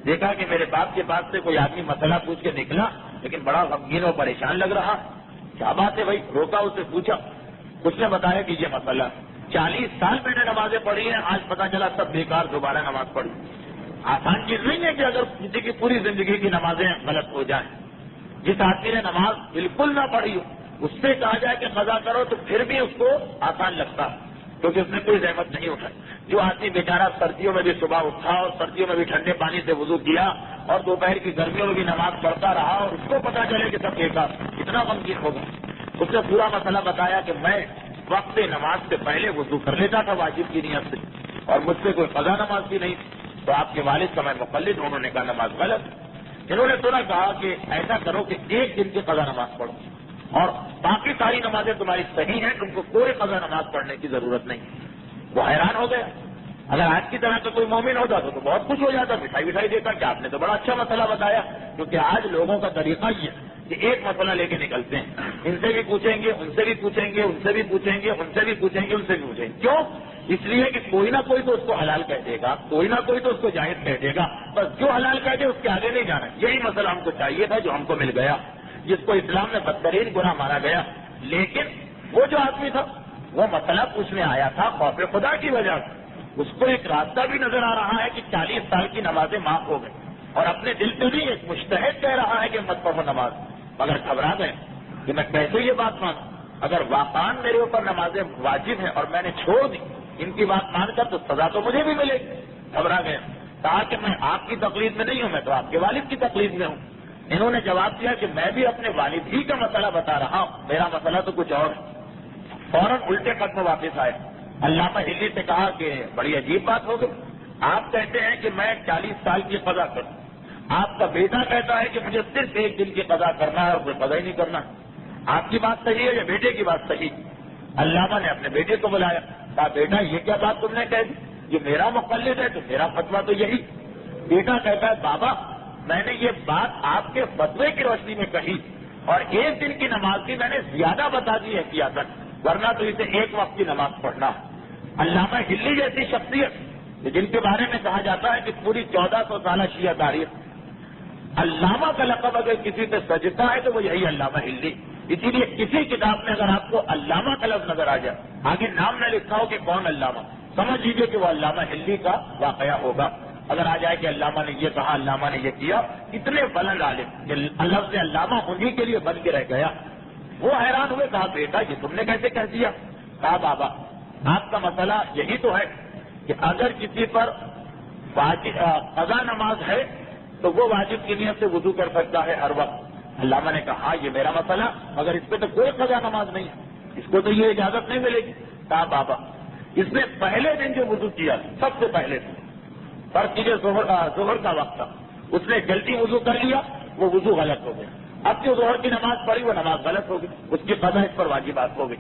دیکھا کہ میرے باپ کے پاس سے کوئی آدمی مسئلہ پوچھ کے نکلا، لیکن بڑا غمگین اور پریشان لگ رہا۔ کیا بات ہے بھائی؟ روکا، اسے پوچھا، اس نے بتایا کہ یہ مسئلہ 40 سال میں نے نمازیں پڑھی ہیں، آج پتا چلا سب بیکار، دوبارہ نماز پڑھی۔ آسان چیز نہیں ہے کہ اگر کسی کی پوری زندگی کی نمازیں غلط ہو جائیں۔ جس آدمی نے نماز بالکل نہ پڑھی ہو اس سے کہا جائے کہ قضا کرو تو پھر بھی اس کو آسان لگتا، کیونکہ اس نے کوئی زحمت نہیں اٹھائی۔ جو آدمی بیچارہ سردیوں میں بھی صبح اٹھا اور سردیوں میں بھی ٹھنڈے پانی سے وضو کیا اور دوپہر کی گرمیوں میں بھی نماز پڑھتا رہا اور اس کو پتا چلے کہ سب بیکار، اتنا غمگین ہوگا۔ اس نے پورا مسئلہ بتایا کہ میں وقت نماز سے پہلے وضو کر لیتا تھا واجب کی نیت سے، اور مجھ سے کوئی قضا نماز بھی نہیں۔ تو آپ کے والد کا میں مقلد ہوں، انہوں نے کہا نماز غلط۔ انہوں نے تو نہ کہا کہ ایسا کرو کہ ایک دن کی قضا نماز پڑھو اور باقی ساری نمازیں تمہاری صحیح ہیں، تم کو کوئی قضا نماز پڑھنے کی ضرورت نہیں۔ وہ حیران ہو گیا۔ اگر آج کی طرح کا کوئی مومن ہوتا تو بہت خوش ہو جاتا، مٹھائی دیتا کہ آپ نے تو بڑا اچھا مسئلہ بتایا، کیونکہ آج لوگوں کا طریقہ یہ ہے کہ ایک مسئلہ لے کے نکلتے ہیں، ان سے بھی پوچھیں گے، ان سے بھی پوچھیں گے، ان سے بھی پوچھیں گے، ان سے بھی پوچھیں گے، ان سے بھی پوچھیں گے۔ کیوں؟ اس لیے کہ کوئی نہ کوئی تو اس کو حلال کہہ دے گا، کوئی نہ کوئی تو اس کو جائز کہہ دے گا، بس جو حلال کہہ دے اس کے آگے نہیں جانا۔ یہی مسئلہ ہم کو چاہیے تھا جو ہم کو مل گیا، جس کو اسلام میں بدترین گناہ مانا گیا۔ لیکن وہ جو آدمی تھا وہ مسئلہ پوچھنے آیا تھا خوف خدا کی وجہ سے، اس کو ایک راستہ بھی نظر آ رہا ہے کہ 40 سال کی نمازیں معاف ہو گئی، اور اپنے دل سے بھی ایک مجتہد کہہ رہا ہے کہ مت پڑھو نماز، مگر گھبرا گئے کہ میں کیسے یہ بات مانوں؟ اگر واقعان میرے اوپر نمازیں واجب ہیں اور میں نے چھوڑ دی ان کی بات مان کر تو سزا تو مجھے بھی ملے گی۔ گھبرا گیا، کہا کہ میں آپ کی تقلید میں نہیں ہوں، میں تو آپ کے والد کی تقلید میں ہوں۔ انہوں نے جواب دیا کہ میں بھی اپنے والد ہی کا مسئلہ بتا رہا ہوں، میرا مسئلہ تو کچھ اور ہے۔ فوراً الٹے قدم واپس آئے۔ علامہ ہلی سے کہا کہ بڑی عجیب بات ہو گئی، آپ کہتے ہیں کہ میں 40 سال کی قضا کروں، آپ کا بیٹا کہتا ہے کہ مجھے صرف ایک دن کی قضا کرنا ہے اور کوئی قضا ہی نہیں کرنا۔ آپ کی بات صحیح ہے یا بیٹے کی بات صحیح؟ علامہ نے اپنے بیٹے کو بلایا، کہا بیٹا یہ کیا بات تم نے کہہ دی، یہ میرا مقلد ہے تو میرا فتویٰ تو یہی۔ بیٹا کہتا ہے بابا میں نے یہ بات آپ کے فتوے کی روشنی میں کہی، اور ایک دن کی نماز کی میں نے زیادہ بتا دی احتیاطاً، ورنہ تو اسے ایک وقت کی نماز پڑھنا۔ علامہ ہلی جیسی شخصیت جن کے بارے میں کہا جاتا ہے کہ پوری 1400 سالہ شیعہ تاریخ، علامہ کا لقب اگر کسی سے سجتا ہے تو وہ یہی علامہ ہلی۔ اسی لیے کسی کتاب میں اگر آپ کو علامہ کا لفظ نظر آ جائے، آگے نام نہ لکھا ہو کہ کون علامہ، سمجھ لیجیے کہ وہ علامہ ہلی کا واقعہ ہوگا۔ اگر آ جائے کہ علامہ نے یہ کہا، علامہ نے یہ کیا، اتنے بلند عالم کہ لفظ علامہ انہی کے لیے بن کے رہ گیا۔ وہ حیران ہوئے، کہا بیٹا یہ تم نے کیسے کہہ دیا؟ کہا بابا آپ کا مسئلہ یہی تو ہے کہ اگر کسی پر قضا نماز ہے تو وہ واجب کی نیت سے وضو کر سکتا ہے ہر وقت۔ علامہ نے کہا یہ میرا مسئلہ، مگر اس پہ تو کوئی قضا نماز نہیں ہے، اس کو تو یہ اجازت نہیں ملے گی۔ کہا بابا اس نے پہلے دن جو وضو کیا سب سے پہلے دن پر کیجیے ظہر کا وقت تھا، اس نے جلدی وضو کر لیا، وہ وضو غلط ہو گیا۔ اب جو ظہر کی نماز پڑھی وہ نماز غلط ہو گئی، اس کی قضا اس پر واجبات ہو گئی۔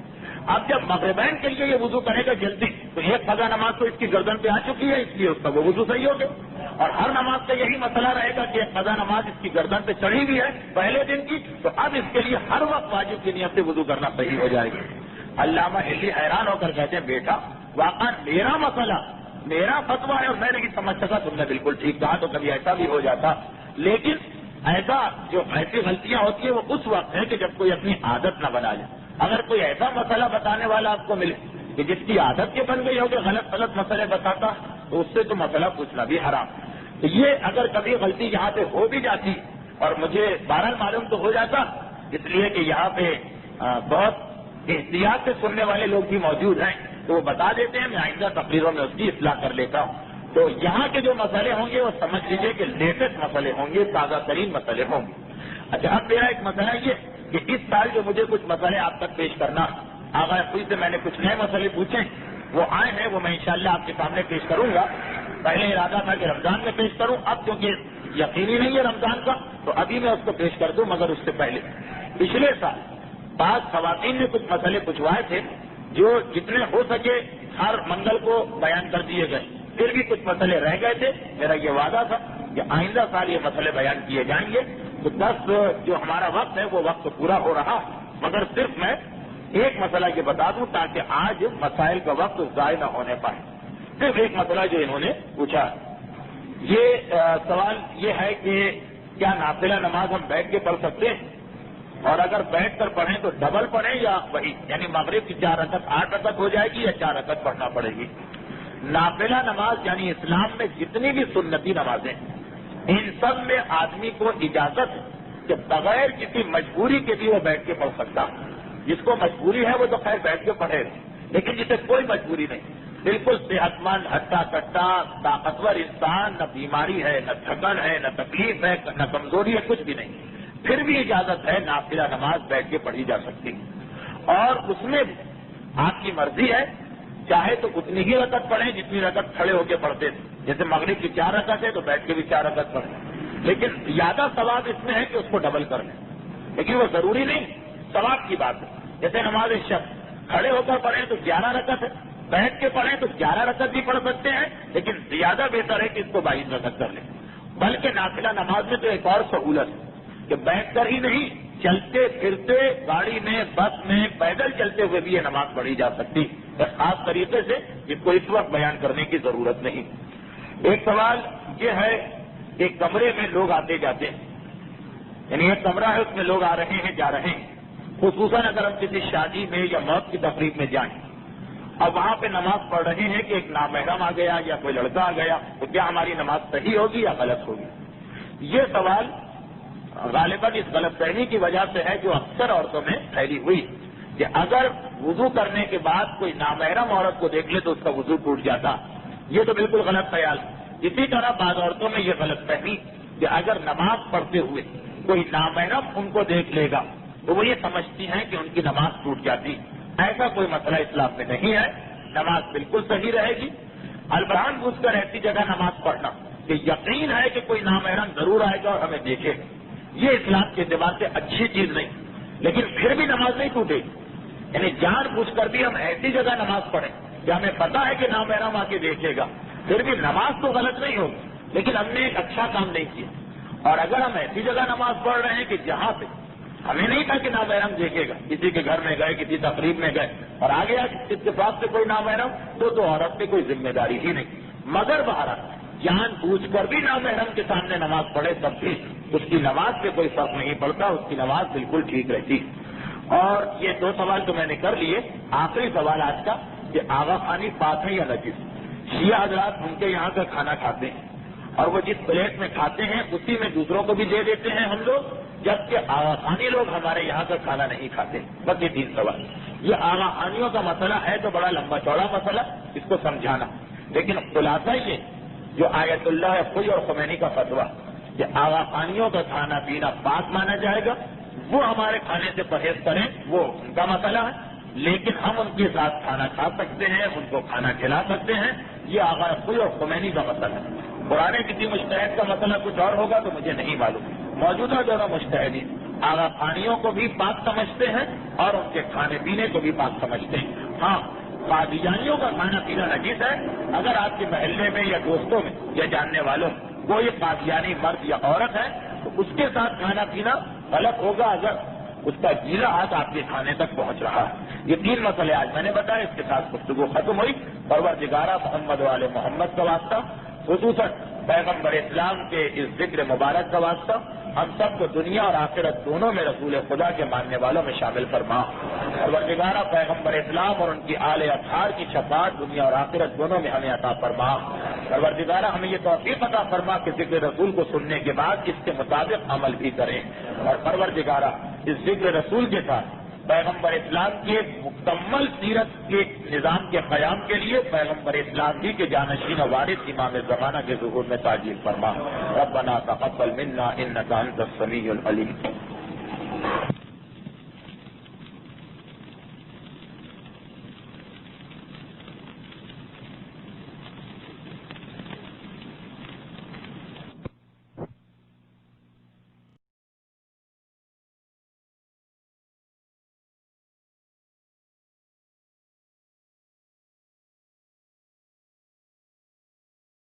اب جب مغربین کے لیے یہ وضو کرے گا جلدی تو ایک قضا نماز تو اس کی گردن پہ آ چکی ہے، اس لیے اس کا وہ وضو صحیح ہو گیا۔ اور ہر نماز کا یہی مسئلہ رہے گا کہ ایک قضا نماز اس کی گردن پہ چڑھی ہوئی ہے پہلے دن کی، تو اب اس کے لیے ہر وقت واجب کی نیت سے وضو کرنا صحیح ہو جائے گی۔ علامہ ہلی حیران ہو کر کہتے ہیں بیٹا واقعا میرا مسئلہ میرا فتویٰ ہے اور میں نہیں سمجھ سکا، تم نے بالکل ٹھیک کہا، تو کبھی ایسا بھی ہو جاتا، لیکن ایسی غلطیاں ہوتی ہیں وہ اس وقت ہے کہ جب کوئی اپنی عادت نہ بنا لے۔ اگر کوئی ایسا مسئلہ بتانے والا آپ کو ملے کہ جس کی عادت کے بن گئی ہو کہ غلط مسئلے بتاتا، تو اس سے تو مسئلہ پوچھنا بھی حرام۔ تو یہ اگر کبھی غلطی یہاں پہ ہو بھی جاتی اور مجھے بہرحال معلوم تو ہو جاتا، اس لیے کہ یہاں پہ بہت احتیاط سے سننے والے لوگ بھی موجود ہیں تو وہ بتا دیتے ہیں، میں آئندہ تقریروں میں اس کی اصلاح کر لیتا ہوں۔ تو یہاں کے جو مسئلے ہوں گے وہ سمجھ لیجیے کہ لیٹسٹ مسئلے ہوں گے، تازہ ترین مسئلے ہوں گے۔ اچھا اب میرا ایک مسئلہ یہ کہ اس سال جو مجھے کچھ مسئلے آپ تک پیش کرنا، آغا خود سے میں نے کچھ نئے مسئلے پوچھے، وہ آئے ہیں، وہ میں انشاءاللہ آپ کے سامنے پیش کروں گا۔ پہلے ارادہ تھا کہ رمضان میں پیش کروں، اب کیونکہ یقینی نہیں ہے رمضان کا تو ابھی میں اس کو پیش کر دوں، مگر اس سے پہلے پچھلے سال بعض خواتین نے کچھ مسئلے پوچھوائے تھے جو جتنے ہو سکے ہر منگل کو بیان کر دیے گئے، پھر بھی کچھ مسئلے رہ گئے تھے۔ میرا یہ وعدہ تھا کہ آئندہ سال یہ مسئلے بیان کیے جائیں گے، تو بس جو ہمارا وقت ہے وہ وقت پورا ہو رہا، مگر صرف میں ایک مسئلہ یہ بتا دوں تاکہ آج مسائل کا وقت ضائع نہ ہونے پائے۔ صرف ایک مسئلہ جو انہوں نے پوچھا، یہ سوال یہ ہے کہ کیا نافلہ نماز ہم بیٹھ کے پڑھ سکتے ہیں، اور اگر بیٹھ کر پڑھیں تو ڈبل پڑھیں یا وہی، یعنی مغرب کی 4 رکعت 8 رکعت ہو جائے گی یا 4 رکعت پڑھنا پڑے گی؟ نافلہ نماز یعنی اسلام میں جتنی بھی سنتی نمازیں ان سب میں آدمی کو اجازت ہے کہ بغیر کسی مجبوری کے بھی وہ بیٹھ کے پڑھ سکتا ہے۔ جس کو مجبوری ہے وہ تو خیر بیٹھ کے پڑھے، لیکن جسے کوئی مجبوری نہیں، بالکل صحت مند ہٹا کٹا طاقتور انسان، نہ بیماری ہے نہ تھکن ہے نہ تکلیف ہے نہ کمزوری ہے، کچھ بھی نہیں، پھر بھی اجازت ہے نافلہ نماز بیٹھ کے پڑھی جا سکتی، اور اس میں آپ کی مرضی ہے، چاہے تو اتنی ہی رکعت پڑھیں جتنی رکعت کھڑے ہو کے پڑھتے تھے، جیسے مغرب کی 4 رکعت ہے تو بیٹھ کے بھی 4 رکعت پڑھیں، لیکن زیادہ ثواب اس میں ہے کہ اس کو ڈبل کر لیں، لیکن وہ ضروری نہیں، ثواب کی بات ہے۔ جیسے نماز شب کھڑے ہو کر پڑھیں تو 11 رکعت ہے، بیٹھ کے پڑھیں تو 11 رکعت بھی پڑھ سکتے ہیں، لیکن زیادہ بہتر ہے کہ اس کو 22 رکعت کر لیں۔ بلکہ نافلہ نماز میں تو ایک اور سہولت ہے کہ بیٹھ کر ہی نہیں، چلتے پھرتے گاڑی میں، بس میں، پیدل چلتے ہوئے بھی یہ نماز پڑھی جا سکتی ہے، خاص طریقے سے جس کو اس وقت بیان کرنے کی ضرورت نہیں۔ ایک سوال یہ ہے کہ کمرے میں لوگ آتے جاتے ہیں، یعنی ایک کمرہ ہے اس میں لوگ آ رہے ہیں جا رہے ہیں، خصوصاً اگر ہم کسی شادی میں یا موت کی تقریب میں جائیں اب وہاں پہ نماز پڑھ رہے ہیں کہ ایک نامحرم آ گیا یا کوئی لڑکا آ گیا، تو کیا ہماری نماز صحیح ہوگی یا غلط ہوگی؟ یہ سوال غالباً اس غلط فہمی کی وجہ سے ہے جو اکثر عورتوں میں پھیلی ہوئی کہ اگر وضو کرنے کے بعد کوئی نامحرم عورت کو دیکھ لے تو اس کا وضو ٹوٹ جاتا، یہ تو بالکل غلط خیال۔ اسی طرح بعض عورتوں میں یہ غلط فہمی کہ اگر نماز پڑھتے ہوئے کوئی نامحرم ان کو دیکھ لے گا تو وہ یہ سمجھتی ہیں کہ ان کی نماز ٹوٹ جاتی۔ ایسا کوئی مسئلہ اسلام میں نہیں ہے، نماز بالکل صحیح رہے گی۔ البرہان بوجھ کر ایسی جگہ نماز پڑھنا کہ یقین ہے کہ کوئی نامحرم ضرور آئے گا اور ہمیں دیکھے گا، یہ اسلام کے اعتبار سے اچھی چیز نہیں، لیکن پھر بھی نماز نہیں ٹوٹے گی۔ یعنی جان بوجھ کر بھی ہم ایسی جگہ نماز پڑھیں کہ ہمیں پتا ہے کہ نامحرم آ کے دیکھے گا، پھر بھی نماز تو غلط نہیں ہوگی، لیکن ہم نے ایک اچھا کام نہیں کیا۔ اور اگر ہم ایسی جگہ نماز پڑھ رہے ہیں کہ جہاں پہ ہمیں نہیں کہا کہ نامحرم دیکھے گا، کسی کے گھر میں گئے، کسی تقریب میں گئے اور آ گیا اتفاق سے کوئی نامحرم، تو عورت کی کوئی ذمہ داری ہی نہیں۔ مگر بہرحال جان بوجھ کر بھی نامحرم کے سامنے نماز پڑھے تب بھی اس کی نماز پہ کوئی فرق نہیں پڑتا، اس کی نماز بالکل ٹھیک رہتی۔ اور یہ 2 سوال تو میں نے کر لیے، آخری سوال آج کا کہ آغا خانی پاک ہے یا نجس؟ شیعہ حضرات ان کے یہاں کا کھانا کھاتے ہیں اور وہ جس پلیٹ میں کھاتے ہیں اسی میں دوسروں کو بھی دے دیتے ہیں ہم لوگ، جبکہ آغا خانی لوگ ہمارے یہاں کا کھانا نہیں کھاتے۔ بس یہ 3 سوال۔ یہ آغا خانیوں کا مسئلہ ہے تو بڑا لمبا چوڑا مسئلہ، اس کو سمجھانا، لیکن خلاصہ یہ جو آیت اللہ خوئی اور خمینی کا فتویٰ کہ آغا خانیوں کا کھانا پینا پاک مانا جائے گا، وہ ہمارے کھانے سے پرہیز کریں، وہ ان کا مسئلہ ہے، لیکن ہم ان کے ساتھ کھانا کھا سکتے ہیں، ان کو کھانا کھلا سکتے ہیں۔ یہ آغا خوئی اور خمینی کا مسئلہ ہے۔ پرانے کسی مجتہد کا مسئلہ کچھ اور ہوگا تو مجھے نہیں معلوم۔ موجودہ دونوں مجتہدین آغا خانیوں کو بھی پاک سمجھتے ہیں اور ان کے کھانے پینے کو بھی پاک سمجھتے ہیں۔ ہاں، قادیانیوں کا کھانا پینا نجس ہے۔ اگر آپ کے محلے میں یا دوستوں میں یا جاننے والوں میں کوئی قادیانی مرد یا عورت ہے تو اس کے ساتھ کھانا پینا غلط ہوگا اگر اس کا گیلا ہاتھ آپ کے کھانے تک پہنچ رہا ہے۔ یہ 3 مسئلے آج میں نے بتایا، اس کے ساتھ گفتگو ختم ہوئی۔ پروردگارہ محمد والے محمد کا واسطہ، خصوصاً پیغمبر اسلام کے اس ذکر مبارک کا واسطہ، ہم سب کو دنیا اور آخرت دونوں میں رسول خدا کے ماننے والوں میں شامل فرما۔ پروردگارہ پیغمبر اسلام اور ان کی آل اطہار کی شفاعت دنیا اور آخرت دونوں میں ہمیں عطا فرما۔ پروردگارہ ہمیں یہ توفیق عطا فرما کہ ذکر رسول کو سننے کے بعد اس کے مطابق عمل بھی کریں، اور پروردگارہ اس ذکر رسول کے ساتھ پیغمبر اسلام کے مکمل سیرت کے نظام کے قیام کے لیے پیغمبر اسلام ہی کے جانشین و وارث امام زمانہ کے ظہور میں تعجیل فرما۔ ربنا تقبل منا انک انت السمیع العلیم۔